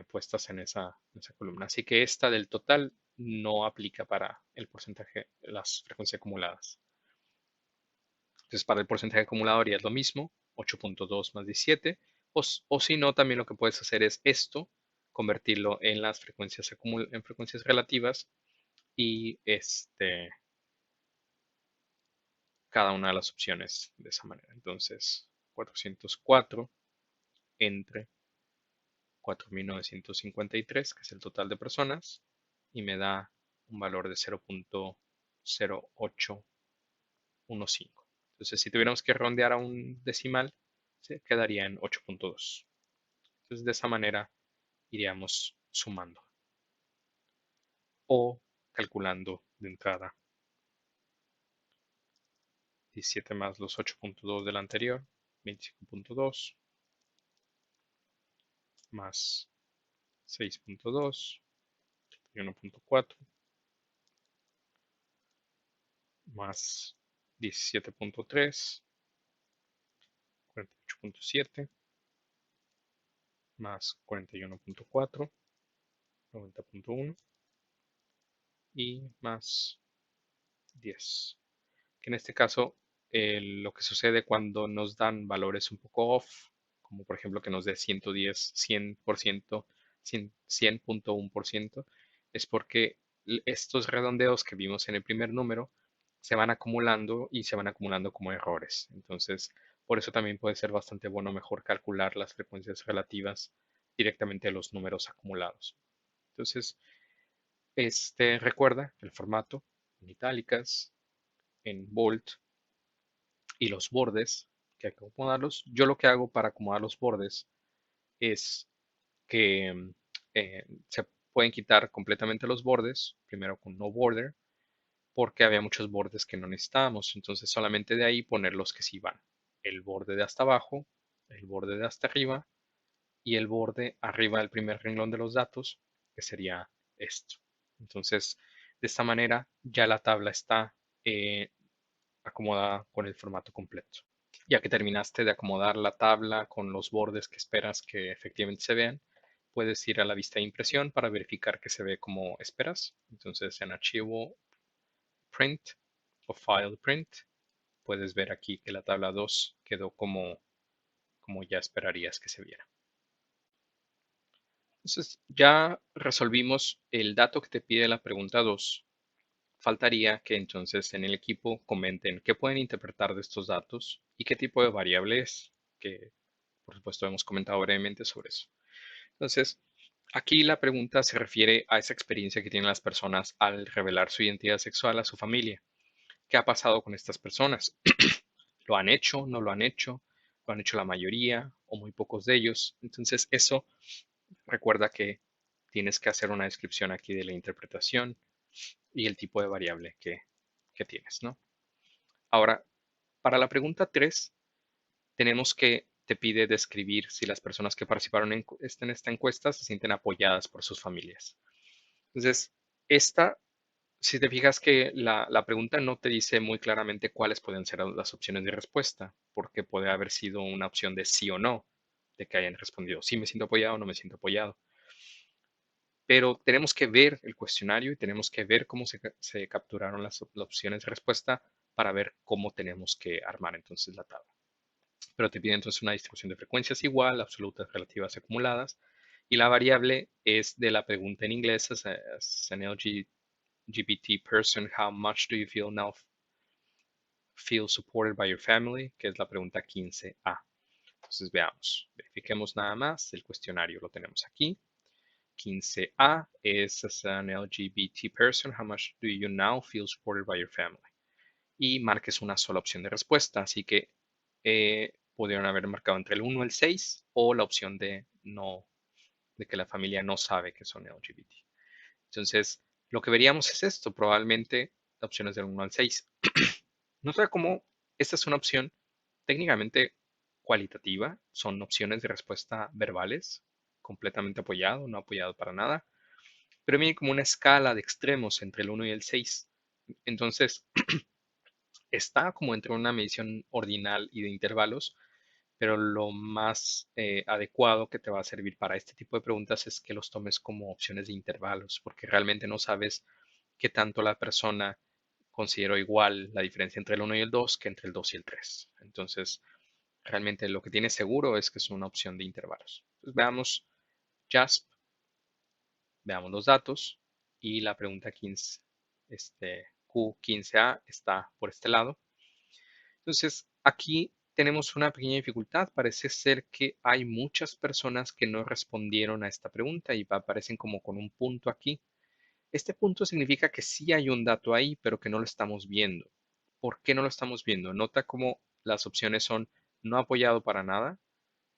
puestas en esa columna. Así que esta del total no aplica para el porcentaje, las frecuencias acumuladas. Entonces, para el porcentaje acumulado harías lo mismo, 8.2 más 17, o si no, también lo que puedes hacer es esto, convertirlo en las frecuencias, en frecuencias relativas y cada una de las opciones de esa manera. Entonces, 404 entre 4953, que es el total de personas, y me da un valor de 0.0815. Entonces, si tuviéramos que rondear a un decimal, se quedaría en 8.2. Entonces, de esa manera iríamos sumando o calculando de entrada 17 más los 8.2 del anterior, 25.2 más 6.2, 1.4 más 17.3, 48.7 más 41.4, 90.1 y más 10. Que en este caso, lo que sucede cuando nos dan valores un poco off, como por ejemplo que nos dé 110, 100%, 100.1%, es porque estos redondeos que vimos en el primer número se van acumulando y se van acumulando como errores. Entonces, por eso también puede ser bastante bueno mejor calcular las frecuencias relativas directamente a los números acumulados. Entonces, recuerda el formato en itálicas, en bold y los bordes, que hay que acomodarlos. Yo lo que hago para acomodar los bordes es que se pueden quitar completamente los bordes, primero con no border, porque había muchos bordes que no necesitábamos. Entonces solamente de ahí poner los que sí van. El borde de hasta abajo, el borde de hasta arriba y el borde arriba del primer renglón de los datos, que sería esto. Entonces, de esta manera ya la tabla está acomodada con el formato completo. Ya que terminaste de acomodar la tabla con los bordes que esperas que efectivamente se vean, puedes ir a la vista de impresión para verificar que se ve como esperas. Entonces, en archivo print o file print, puedes ver aquí que la tabla 2 quedó como ya esperarías que se viera. Entonces, ya resolvimos el dato que te pide la pregunta 2. Faltaría que entonces en el equipo comenten qué pueden interpretar de estos datos y qué tipo de variable es, que por supuesto hemos comentado brevemente sobre eso. Entonces, aquí la pregunta se refiere a esa experiencia que tienen las personas al revelar su identidad sexual a su familia. ¿Qué ha pasado con estas personas? ¿Lo han hecho? ¿No lo han hecho? ¿Lo han hecho la mayoría o muy pocos de ellos? Entonces, eso recuerda que tienes que hacer una descripción aquí de la interpretación y el tipo de variable que tienes, ¿no? Ahora, para la pregunta 3, tenemos que te pide describir si las personas que participaron en esta encuesta se sienten apoyadas por sus familias. Entonces, esta, si te fijas que la pregunta no te dice muy claramente cuáles pueden ser las opciones de respuesta, porque puede haber sido una opción de sí o no, de que hayan respondido sí me siento apoyado o no me siento apoyado. Pero tenemos que ver el cuestionario y tenemos que ver cómo se capturaron las opciones de respuesta para ver cómo tenemos que armar entonces la tabla. Pero te pide entonces una distribución de frecuencias igual, absolutas, relativas, acumuladas, y la variable es de la pregunta en inglés, as an LGBT person, how much do you feel supported by your family? Que es la pregunta 15A. Entonces veamos, verifiquemos nada más, el cuestionario lo tenemos aquí. 15A es as an LGBT person, how much do you now feel supported by your family? Y marques una sola opción de respuesta, así que pudieron haber marcado entre el 1 y el 6 o la opción de no, de que la familia no sabe que son LGBT. Entonces, lo que veríamos es esto, probablemente opciones del 1 al 6. Nota cómo esta es una opción técnicamente cualitativa, son opciones de respuesta verbales, completamente apoyado, no apoyado para nada, pero viene como una escala de extremos entre el 1 y el 6. Entonces, está como entre una medición ordinal y de intervalos, pero lo más adecuado que te va a servir para este tipo de preguntas es que los tomes como opciones de intervalos, porque realmente no sabes qué tanto la persona consideró igual la diferencia entre el 1 y el 2 que entre el 2 y el 3. Entonces, realmente lo que tienes seguro es que es una opción de intervalos. Entonces, veamos JASP, veamos los datos y la pregunta 15, Q15A está por este lado. Entonces, aquí tenemos una pequeña dificultad. Parece ser que hay muchas personas que no respondieron a esta pregunta y aparecen como con un punto aquí. Este punto significa que sí hay un dato ahí, pero que no lo estamos viendo. ¿Por qué no lo estamos viendo? Nota cómo las opciones son no apoyado para nada,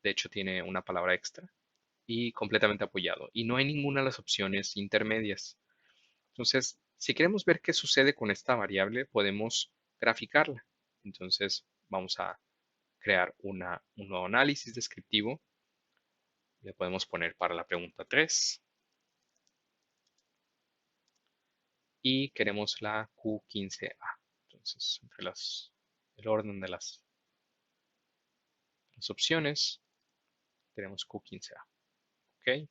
de hecho tiene una palabra extra, y completamente apoyado. Y no hay ninguna de las opciones intermedias. Entonces, si queremos ver qué sucede con esta variable, podemos graficarla. Entonces, vamos a crear un nuevo análisis descriptivo. Le podemos poner para la pregunta 3 y queremos la Q15A. Entonces, entre el orden de las opciones, tenemos Q15A. ¿Ok?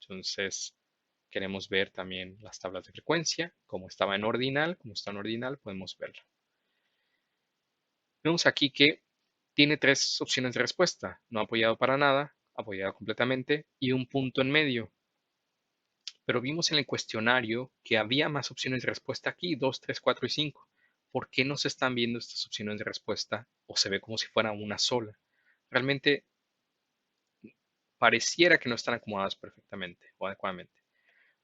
Entonces, queremos ver también las tablas de frecuencia. Como estaba en ordinal, como está en ordinal, podemos verla. Vemos aquí que tiene tres opciones de respuesta. No apoyado para nada, apoyado completamente y un punto en medio. Pero vimos en el cuestionario que había más opciones de respuesta aquí, 2, 3, 4 y 5. ¿Por qué no se están viendo estas opciones de respuesta o se ve como si fuera una sola? Realmente pareciera que no están acomodadas perfectamente o adecuadamente.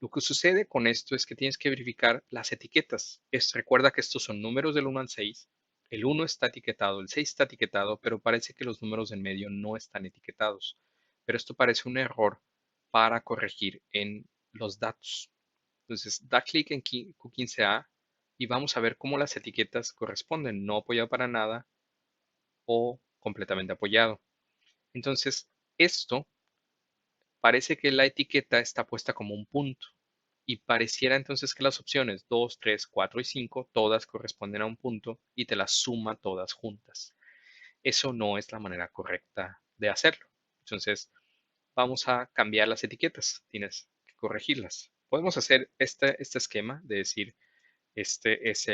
Lo que sucede con esto es que tienes que verificar las etiquetas. Recuerda que estos son números del 1 al 6. El 1 está etiquetado, el 6 está etiquetado, pero parece que los números en medio no están etiquetados. Pero esto parece un error para corregir en los datos. Entonces, da clic en Q15A y vamos a ver cómo las etiquetas corresponden, no apoyado para nada o completamente apoyado. Entonces, esto parece que la etiqueta está puesta como un punto y pareciera entonces que las opciones 2, 3, 4 y 5 todas corresponden a un punto y te las suma todas juntas. Eso no es la manera correcta de hacerlo. Entonces, vamos a cambiar las etiquetas. Tienes que corregirlas. Podemos hacer este esquema de decir, este es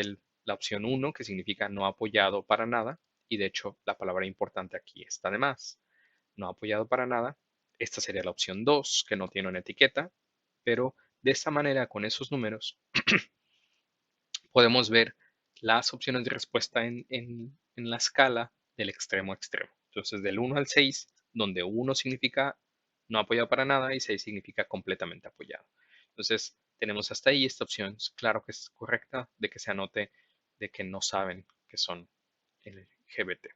la opción 1, que significa no apoyado para nada. Y de hecho, la palabra importante aquí está de más. No apoyado para nada. Esta sería la opción 2, que no tiene una etiqueta. Pero de esta manera, con esos números, podemos ver las opciones de respuesta en la escala del extremo a extremo. Entonces, del 1 al 6, donde 1 significa no apoyado para nada y 6 significa completamente apoyado. Entonces, tenemos hasta ahí esta opción. Claro que es correcta de que se anote de que no saben que son LGBT.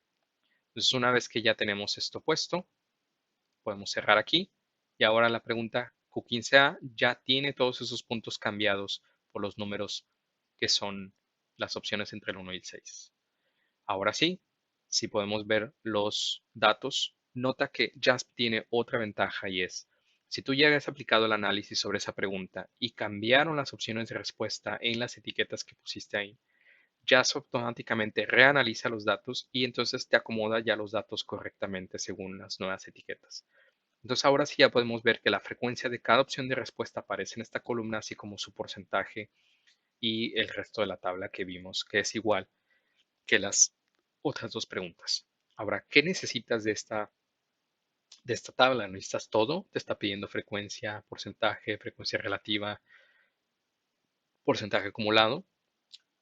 Entonces, una vez que ya tenemos esto puesto, podemos cerrar aquí. Y ahora la pregunta Q15A ya tiene todos esos puntos cambiados por los números que son las opciones entre el 1 y el 6. Ahora sí, si podemos ver los datos, nota que JASP tiene otra ventaja y es, si tú ya habías aplicado el análisis sobre esa pregunta y cambiaron las opciones de respuesta en las etiquetas que pusiste ahí, JASP automáticamente reanaliza los datos y entonces te acomoda ya los datos correctamente según las nuevas etiquetas. Entonces ahora sí ya podemos ver que la frecuencia de cada opción de respuesta aparece en esta columna, así como su porcentaje y el resto de la tabla que vimos, que es igual que las otras dos preguntas. Ahora, ¿qué necesitas de esta tabla? ¿Necesitas todo? Te está pidiendo frecuencia, porcentaje, frecuencia relativa, porcentaje acumulado.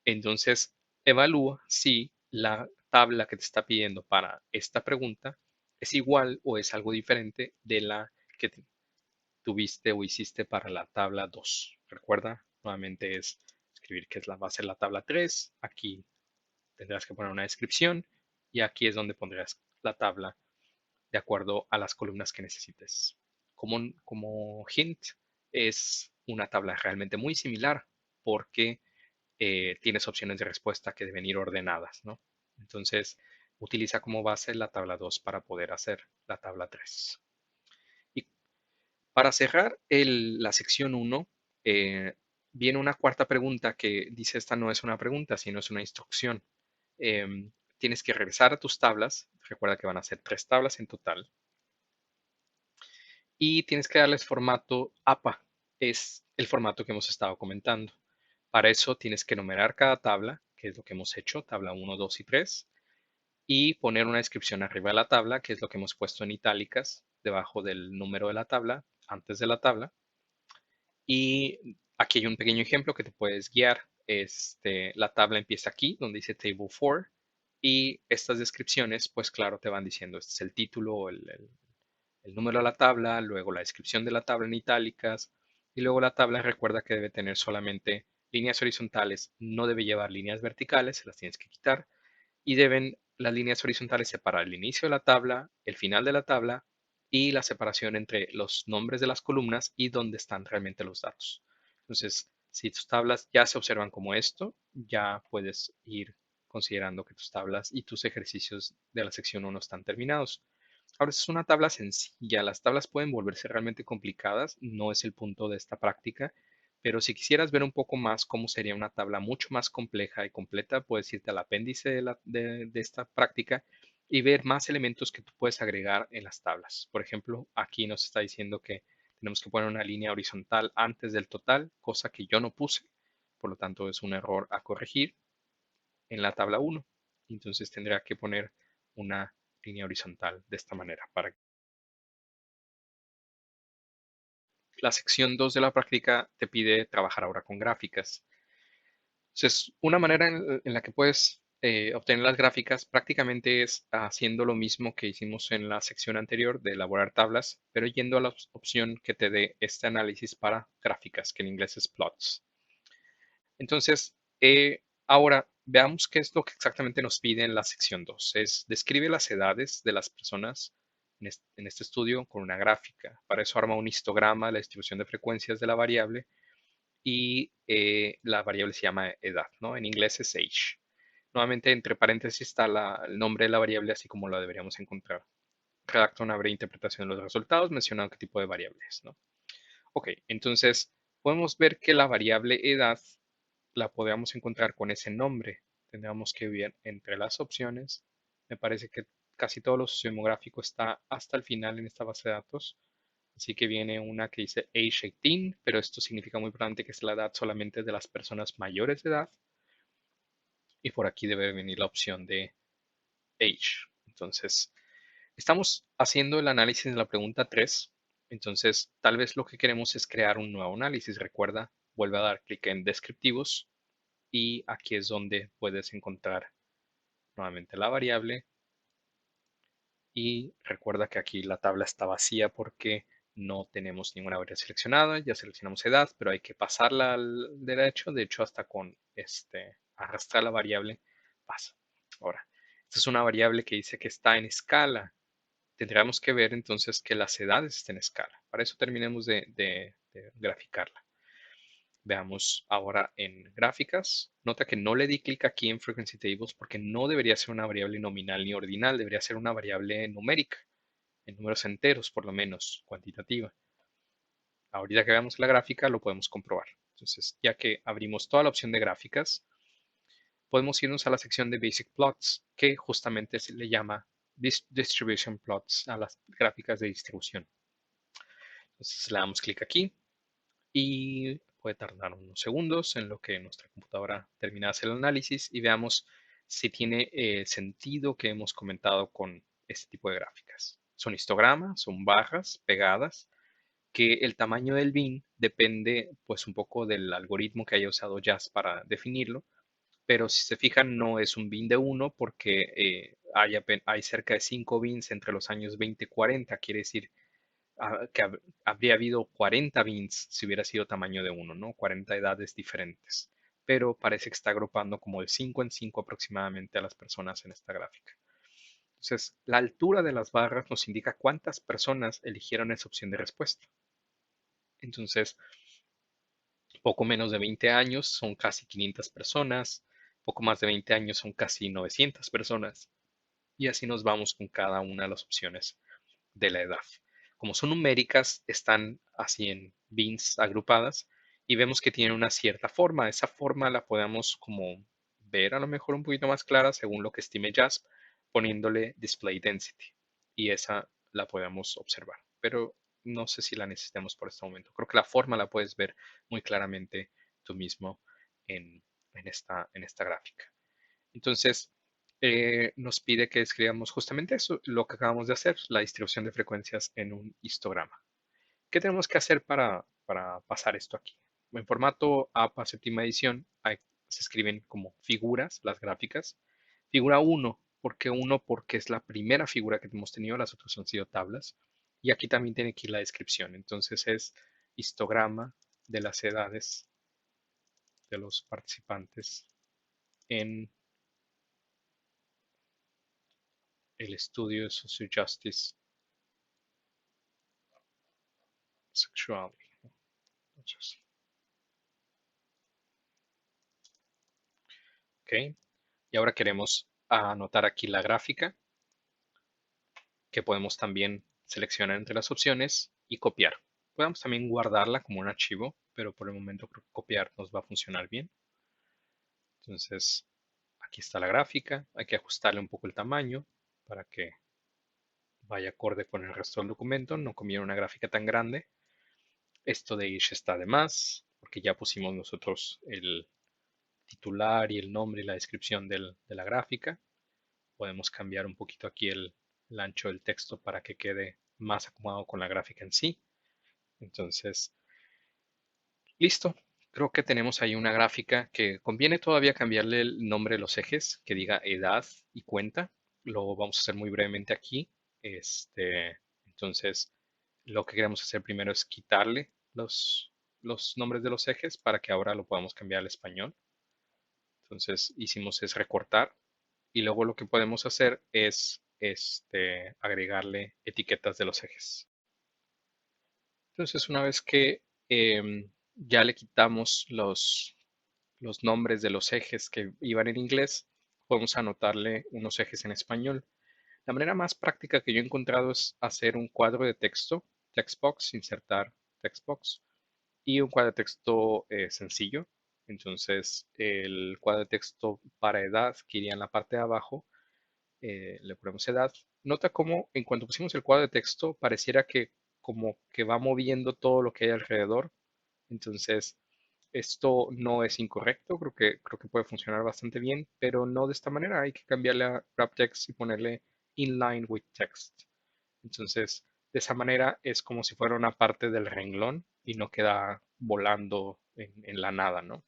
Entonces, evalúa si la tabla que te está pidiendo para esta pregunta es igual o es algo diferente de la que tuviste o hiciste para la tabla 2. Recuerda, nuevamente es escribir que es la base de la tabla 3. Aquí tendrás que poner una descripción y aquí es donde pondrás la tabla de acuerdo a las columnas que necesites. Como hint, es una tabla realmente muy similar porque tienes opciones de respuesta que deben ir ordenadas, ¿no? Entonces, utiliza como base la tabla 2 para poder hacer la tabla 3. Y para cerrar la sección 1, eh, viene una cuarta pregunta que dice esta no es una pregunta, sino es una instrucción. Tienes que regresar a tus tablas. Recuerda que van a ser 3 tablas en total. Y tienes que darles formato APA. Es el formato que hemos estado comentando. Para eso tienes que numerar cada tabla, que es lo que hemos hecho, tabla 1, 2 y 3, y poner una descripción arriba de la tabla, que es lo que hemos puesto en itálicas, debajo del número de la tabla, antes de la tabla. Y aquí hay un pequeño ejemplo que te puedes guiar. La tabla empieza aquí, donde dice Table 4, y estas descripciones, pues claro, te van diciendo, este es el título, el número de la tabla, luego la descripción de la tabla en itálicas, y luego la tabla recuerda que debe tener solamente líneas horizontales, no debe llevar líneas verticales, se las tienes que quitar, y deben las líneas horizontales separar el inicio de la tabla, el final de la tabla y la separación entre los nombres de las columnas y dónde están realmente los datos. Entonces, si tus tablas ya se observan como esto, ya puedes ir considerando que tus tablas y tus ejercicios de la sección 1 están terminados. Ahora, esta es una tabla sencilla. Las tablas pueden volverse realmente complicadas. No es el punto de esta práctica. Pero si quisieras ver un poco más cómo sería una tabla mucho más compleja y completa, puedes irte al apéndice de esta práctica y ver más elementos que tú puedes agregar en las tablas. Por ejemplo, aquí nos está diciendo que tenemos que poner una línea horizontal antes del total, cosa que yo no puse. Por lo tanto, es un error a corregir en la tabla 1. Entonces tendría que poner una línea horizontal de esta manera. La sección 2 de la práctica te pide trabajar ahora con gráficas. Entonces, una manera en la que puedes obtener las gráficas prácticamente es haciendo lo mismo que hicimos en la sección anterior de elaborar tablas, pero yendo a la opción que te dé este análisis para gráficas, que en inglés es plots. Entonces, ahora veamos qué es lo que exactamente nos pide en la sección 2. Es describe las edades de las personas en este estudio con una gráfica. Para eso arma un histograma, la distribución de frecuencias de la variable y la variable se llama edad, ¿no? En inglés es age. Nuevamente, entre paréntesis está el nombre de la variable, así como la deberíamos encontrar. Redacta una breve interpretación de los resultados, mencionando qué tipo de variable es, ¿no? Ok, entonces podemos ver que la variable edad la podemos encontrar con ese nombre. Tendríamos que ver entre las opciones. Me parece que casi todo lo sociodemográfico está hasta el final en esta base de datos. Así que viene una que dice age 18, pero esto significa muy probablemente que es la edad solamente de las personas mayores de edad. Y por aquí debe venir la opción de age. Entonces, estamos haciendo el análisis de la pregunta 3. Entonces, tal vez lo que queremos es crear un nuevo análisis. Recuerda, vuelve a dar clic en descriptivos y aquí es donde puedes encontrar nuevamente la variable. Y recuerda que aquí la tabla está vacía porque no tenemos ninguna variable seleccionada. Ya seleccionamos edad, pero hay que pasarla al derecho. De hecho, hasta con arrastrar la variable pasa. Ahora, esta es una variable que dice que está en escala. Tendríamos que ver entonces que las edades estén en escala. Para eso terminemos de graficarla. Veamos ahora en gráficas. Nota que no le di clic aquí en Frequency Tables porque no debería ser una variable nominal ni ordinal, debería ser una variable numérica, en números enteros por lo menos, cuantitativa. Ahorita que veamos la gráfica lo podemos comprobar. Entonces, ya que abrimos toda la opción de gráficas, podemos irnos a la sección de Basic Plots, que justamente se le llama Distribution Plots a las gráficas de distribución. Entonces le damos clic aquí y puede tardar unos segundos en lo que nuestra computadora termina de hacer el análisis y veamos si tiene sentido que hemos comentado con este tipo de gráficas. Son histogramas, son barras pegadas, que el tamaño del bin depende pues un poco del algoritmo que haya usado Jazz para definirlo, pero si se fijan no es un bin de 1 porque hay cerca de 5 bins entre los años 20 y 40, quiere decir que habría habido 40 bins si hubiera sido tamaño de uno, ¿no? 40 edades diferentes. Pero parece que está agrupando como de 5 en 5 aproximadamente a las personas en esta gráfica. Entonces, la altura de las barras nos indica cuántas personas eligieron esa opción de respuesta. Entonces, poco menos de 20 años son casi 500 personas, poco más de 20 años son casi 900 personas. Y así nos vamos con cada una de las opciones de la edad. Como son numéricas, están así en bins agrupadas y vemos que tienen una cierta forma. Esa forma la podemos como ver a lo mejor un poquito más clara según lo que estime JASP, poniéndole display density y esa la podemos observar. Pero no sé si la necesitamos por este momento. Creo que la forma la puedes ver muy claramente tú mismo en, en esta gráfica. Entonces, nos pide que escribamos justamente eso, lo que acabamos de hacer, la distribución de frecuencias en un histograma. ¿Qué tenemos que hacer para pasar esto aquí? En formato APA séptima edición se escriben como figuras las gráficas. Figura 1, ¿por qué 1? Porque es la primera figura que hemos tenido, las otras han sido tablas. Y aquí también tiene que ir la descripción. Entonces es histograma de las edades de los participantes en el estudio de Social Justice Sexuality. Ok, y ahora queremos anotar aquí la gráfica que podemos también seleccionar entre las opciones y copiar. Podemos también guardarla como un archivo, pero por el momento creo que copiar nos va a funcionar bien. Entonces, aquí está la gráfica. Hay que ajustarle un poco el tamaño para que vaya acorde con el resto del documento. No conviene una gráfica tan grande. Esto de Ish está de más, porque ya pusimos nosotros el titular y el nombre y la descripción de la gráfica. Podemos cambiar un poquito aquí el ancho del texto para que quede más acomodado con la gráfica en sí. Entonces, listo. creo que tenemos ahí una gráfica que conviene todavía cambiarle el nombre de los ejes, que diga edad y cuenta. Lo vamos a hacer muy brevemente aquí. Entonces, lo que queremos hacer primero es quitarle los nombres de los ejes para que ahora lo podamos cambiar al español. Entonces, hicimos es recortar y luego lo que podemos hacer es agregarle etiquetas de los ejes. Entonces, una vez que ya le quitamos los nombres de los ejes que iban en inglés, podemos anotarle unos ejes en español. La manera más práctica que yo he encontrado es hacer un cuadro de texto, textbox, insertar textbox, y un cuadro de texto sencillo. Entonces, el cuadro de texto para edad, que iría en la parte de abajo, le ponemos edad. Nota cómo en cuanto pusimos el cuadro de texto, pareciera que como que va moviendo todo lo que hay alrededor. Entonces, esto no es incorrecto, creo que puede funcionar bastante bien, pero no de esta manera. Hay que cambiarle a wrap text y ponerle inline with text. Entonces, de esa manera es como si fuera una parte del renglón y no queda volando en la nada, ¿no?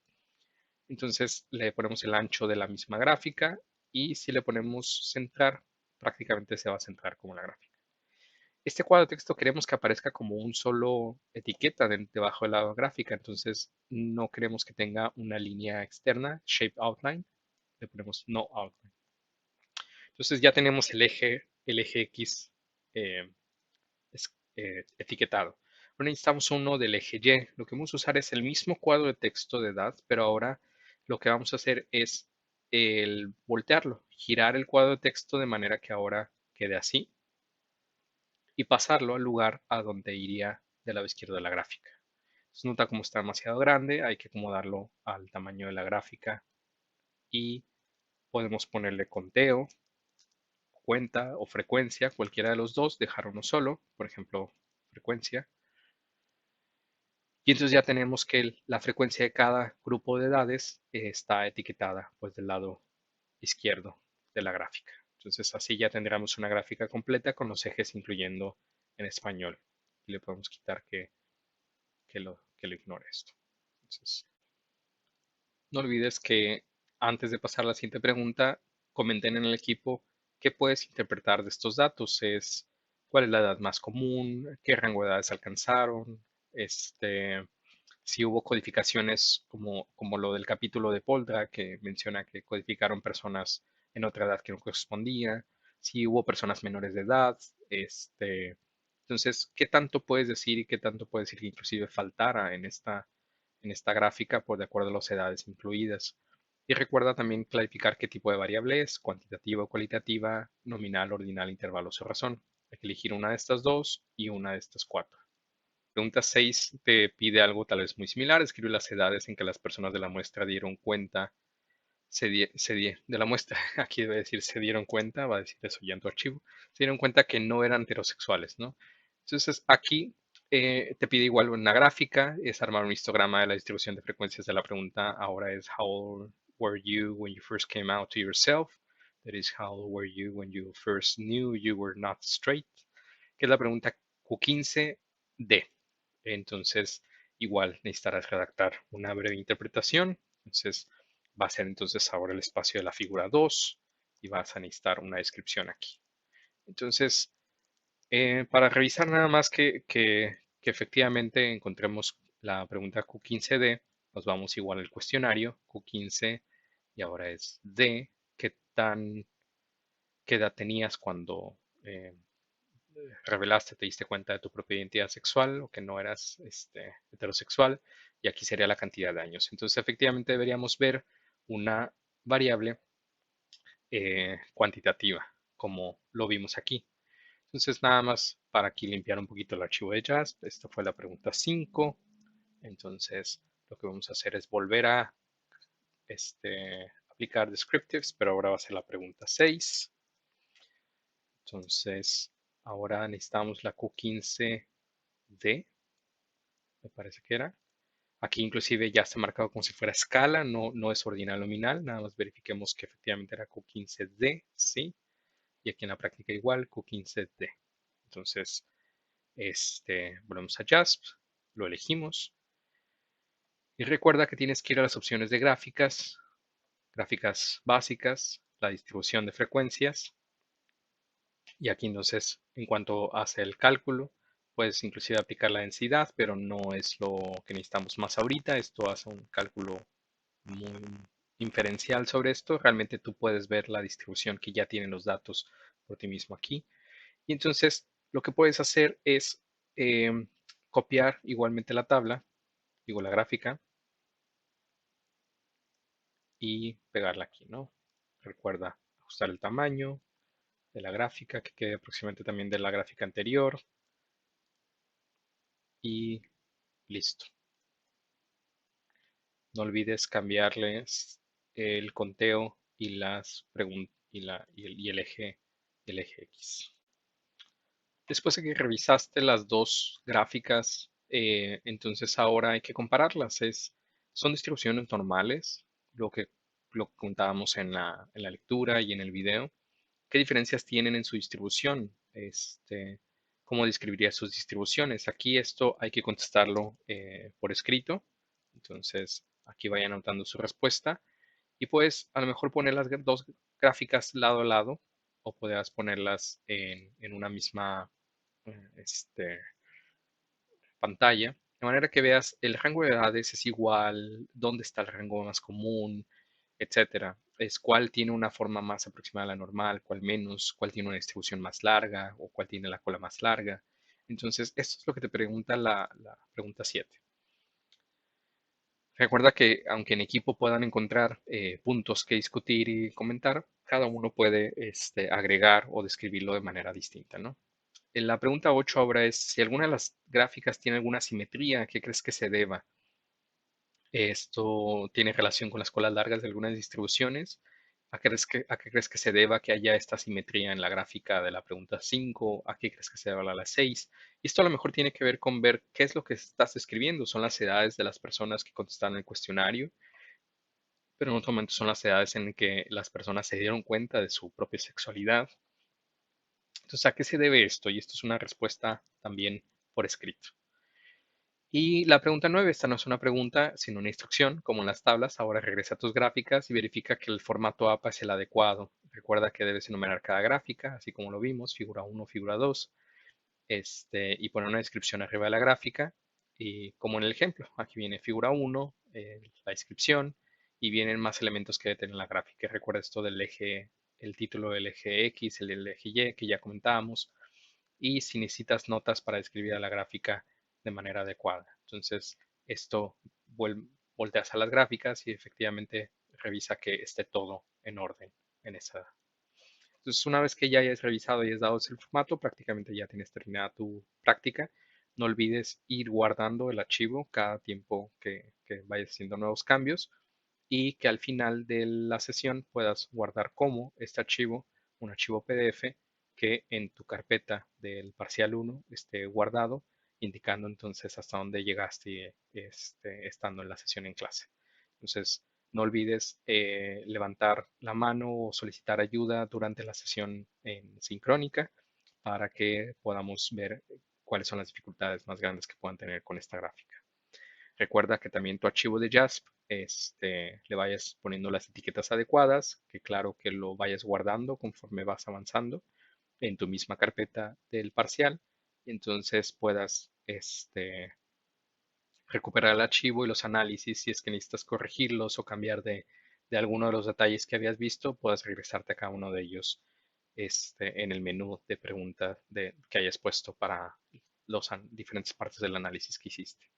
Entonces le ponemos el ancho de la misma gráfica y si le ponemos centrar, prácticamente se va a centrar como la gráfica. Este cuadro de texto queremos que aparezca como un solo etiqueta debajo de la gráfica, entonces no queremos que tenga una línea externa, shape outline, le ponemos no outline. Entonces ya tenemos el eje X eh, etiquetado. Ahora necesitamos uno del eje Y. Lo que vamos a usar es el mismo cuadro de texto de edad, pero ahora lo que vamos a hacer es el voltearlo, girar el cuadro de texto de manera que ahora quede así y pasarlo al lugar a donde iría del lado izquierdo de la gráfica. Entonces, nota cómo está demasiado grande, hay que acomodarlo al tamaño de la gráfica y podemos ponerle conteo, cuenta o frecuencia, cualquiera de los dos, dejar uno solo, por ejemplo, frecuencia. Y entonces ya tenemos que la frecuencia de cada grupo de edades está etiquetada pues del lado izquierdo de la gráfica. Entonces así ya tendremos una gráfica completa con los ejes incluyendo en español. Y le podemos quitar que lo ignore esto. Entonces, no olvides que antes de pasar a la siguiente pregunta, comenten en el equipo qué puedes interpretar de estos datos. Es cuál es la edad más común, qué rango de edades alcanzaron, si hubo codificaciones como lo del capítulo de Poldra, que menciona que codificaron personas en otra edad que no correspondía, si hubo personas menores de edad, entonces, ¿qué tanto puedes decir y qué tanto puedes decir que inclusive faltara en esta gráfica por de acuerdo a las edades incluidas? Y recuerda también clarificar qué tipo de variable es, cuantitativa o cualitativa, nominal, ordinal, intervalo o razón. Hay que elegir una de estas dos y una de estas cuatro. Pregunta 6 te pide algo tal vez muy similar. Escribe las edades en que las personas de la muestra dieron cuenta, de la muestra, aquí debe decir se dieron cuenta, va a decir eso ya en tu archivo, se dieron cuenta que no eran heterosexuales, ¿no? Entonces aquí te pide igual una gráfica, es armar un histograma de la distribución de frecuencias de la pregunta. Ahora es how old were you when you first came out to yourself? That is how old were you when you first knew you were not straight? Que es la pregunta Q15D. Entonces, igual necesitarás redactar una breve interpretación. Entonces, va a ser entonces ahora el espacio de la figura 2 y vas a necesitar una descripción aquí. Entonces, para revisar nada más que efectivamente encontremos la pregunta Q15D, nos vamos igual al cuestionario Q15 y ahora es D. ¿Qué edad tenías cuando revelaste, te diste cuenta de tu propia identidad sexual o que no eras heterosexual? Y aquí sería la cantidad de años. Entonces, efectivamente deberíamos ver una variable cuantitativa, como lo vimos aquí. Entonces, nada más para aquí limpiar un poquito el archivo de JASP. Esta fue la pregunta 5. Entonces, lo que vamos a hacer es volver a aplicar descriptives, pero ahora va a ser la pregunta 6. Entonces, ahora necesitamos la Q15D, me parece que era. Aquí inclusive ya está marcado como si fuera escala, no es ordinal nominal. Nada más verifiquemos que efectivamente era Q15D, sí. Y aquí en la práctica igual, Q15D. Entonces, volvemos a JASP, lo elegimos. Y recuerda que tienes que ir a las opciones de gráficas, gráficas básicas, la distribución de frecuencias. Y aquí entonces, en cuanto hace el cálculo, puedes inclusive aplicar la densidad, pero no es lo que necesitamos más ahorita. Esto hace un cálculo muy inferencial sobre esto. Realmente tú puedes ver la distribución que ya tienen los datos por ti mismo aquí. Y entonces lo que puedes hacer es copiar igualmente la tabla, digo la gráfica, y pegarla aquí, ¿no? Recuerda ajustar el tamaño de la gráfica, que quede aproximadamente también de la gráfica anterior y listo. No olvides cambiarles el conteo y las preguntas y el eje X. Después de que revisaste las dos gráficas, entonces ahora hay que compararlas. Son distribuciones normales, lo que contábamos en la lectura y en el video. ¿Qué diferencias tienen en su distribución? ¿Cómo describiría sus distribuciones? Aquí esto hay que contestarlo por escrito. Entonces, aquí vaya anotando su respuesta. Y puedes a lo mejor poner las dos gráficas lado a lado o puedas ponerlas en una misma este, pantalla, de manera que veas el rango de edades es igual, dónde está el rango más común, etcétera. Es cuál tiene una forma más aproximada a la normal, cuál menos, cuál tiene una distribución más larga o cuál tiene la cola más larga. Entonces, esto es lo que te pregunta la pregunta 7. Recuerda que aunque en equipo puedan encontrar puntos que discutir y comentar, cada uno puede agregar o describirlo de manera distinta, ¿no? La pregunta 8 ahora es, si alguna de las gráficas tiene alguna simetría, ¿a qué crees que se deba? ¿Esto tiene relación con las colas largas de algunas distribuciones? A qué crees que se deba que haya esta simetría en la gráfica de la pregunta 5? ¿A qué crees que se deba la 6? Y esto a lo mejor tiene que ver con ver qué es lo que estás escribiendo. Son las edades de las personas que contestaron el cuestionario, pero en otro momento son las edades en que las personas se dieron cuenta de su propia sexualidad. Entonces, ¿a qué se debe esto? Y esto es una respuesta también por escrito. Y la pregunta 9, esta no es una pregunta, sino una instrucción, como en las tablas. Ahora regresa a tus gráficas y verifica que el formato APA es el adecuado. Recuerda que debes enumerar cada gráfica, así como lo vimos, figura 1, figura 2, y poner una descripción arriba de la gráfica. Y como en el ejemplo, aquí viene figura 1, la descripción, y vienen más elementos que debe tener la gráfica. Recuerda esto del eje, el título del eje X, el del eje Y, que ya comentábamos, y si necesitas notas para describir a la gráfica de manera adecuada. Entonces, esto volteas a las gráficas y efectivamente revisa que esté todo en orden en esa. Entonces, una vez que ya hayas revisado y has dado el formato, prácticamente ya tienes terminada tu práctica. No olvides ir guardando el archivo cada tiempo que vayas haciendo nuevos cambios y que al final de la sesión puedas guardar como este archivo, un archivo PDF que en tu carpeta del parcial 1 esté guardado, indicando entonces hasta dónde llegaste estando en la sesión en clase. Entonces, no olvides levantar la mano o solicitar ayuda durante la sesión en sincrónica para que podamos ver cuáles son las dificultades más grandes que puedan tener con esta gráfica. Recuerda que también tu archivo de JASP le vayas poniendo las etiquetas adecuadas, que claro que lo vayas guardando conforme vas avanzando en tu misma carpeta del parcial, y entonces puedas recuperar el archivo y los análisis si es que necesitas corregirlos o cambiar de alguno de los detalles que habías visto, puedas regresarte a cada uno de ellos en el menú de preguntas que hayas puesto para las diferentes partes del análisis que hiciste.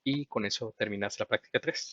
Y con eso terminas la práctica 3.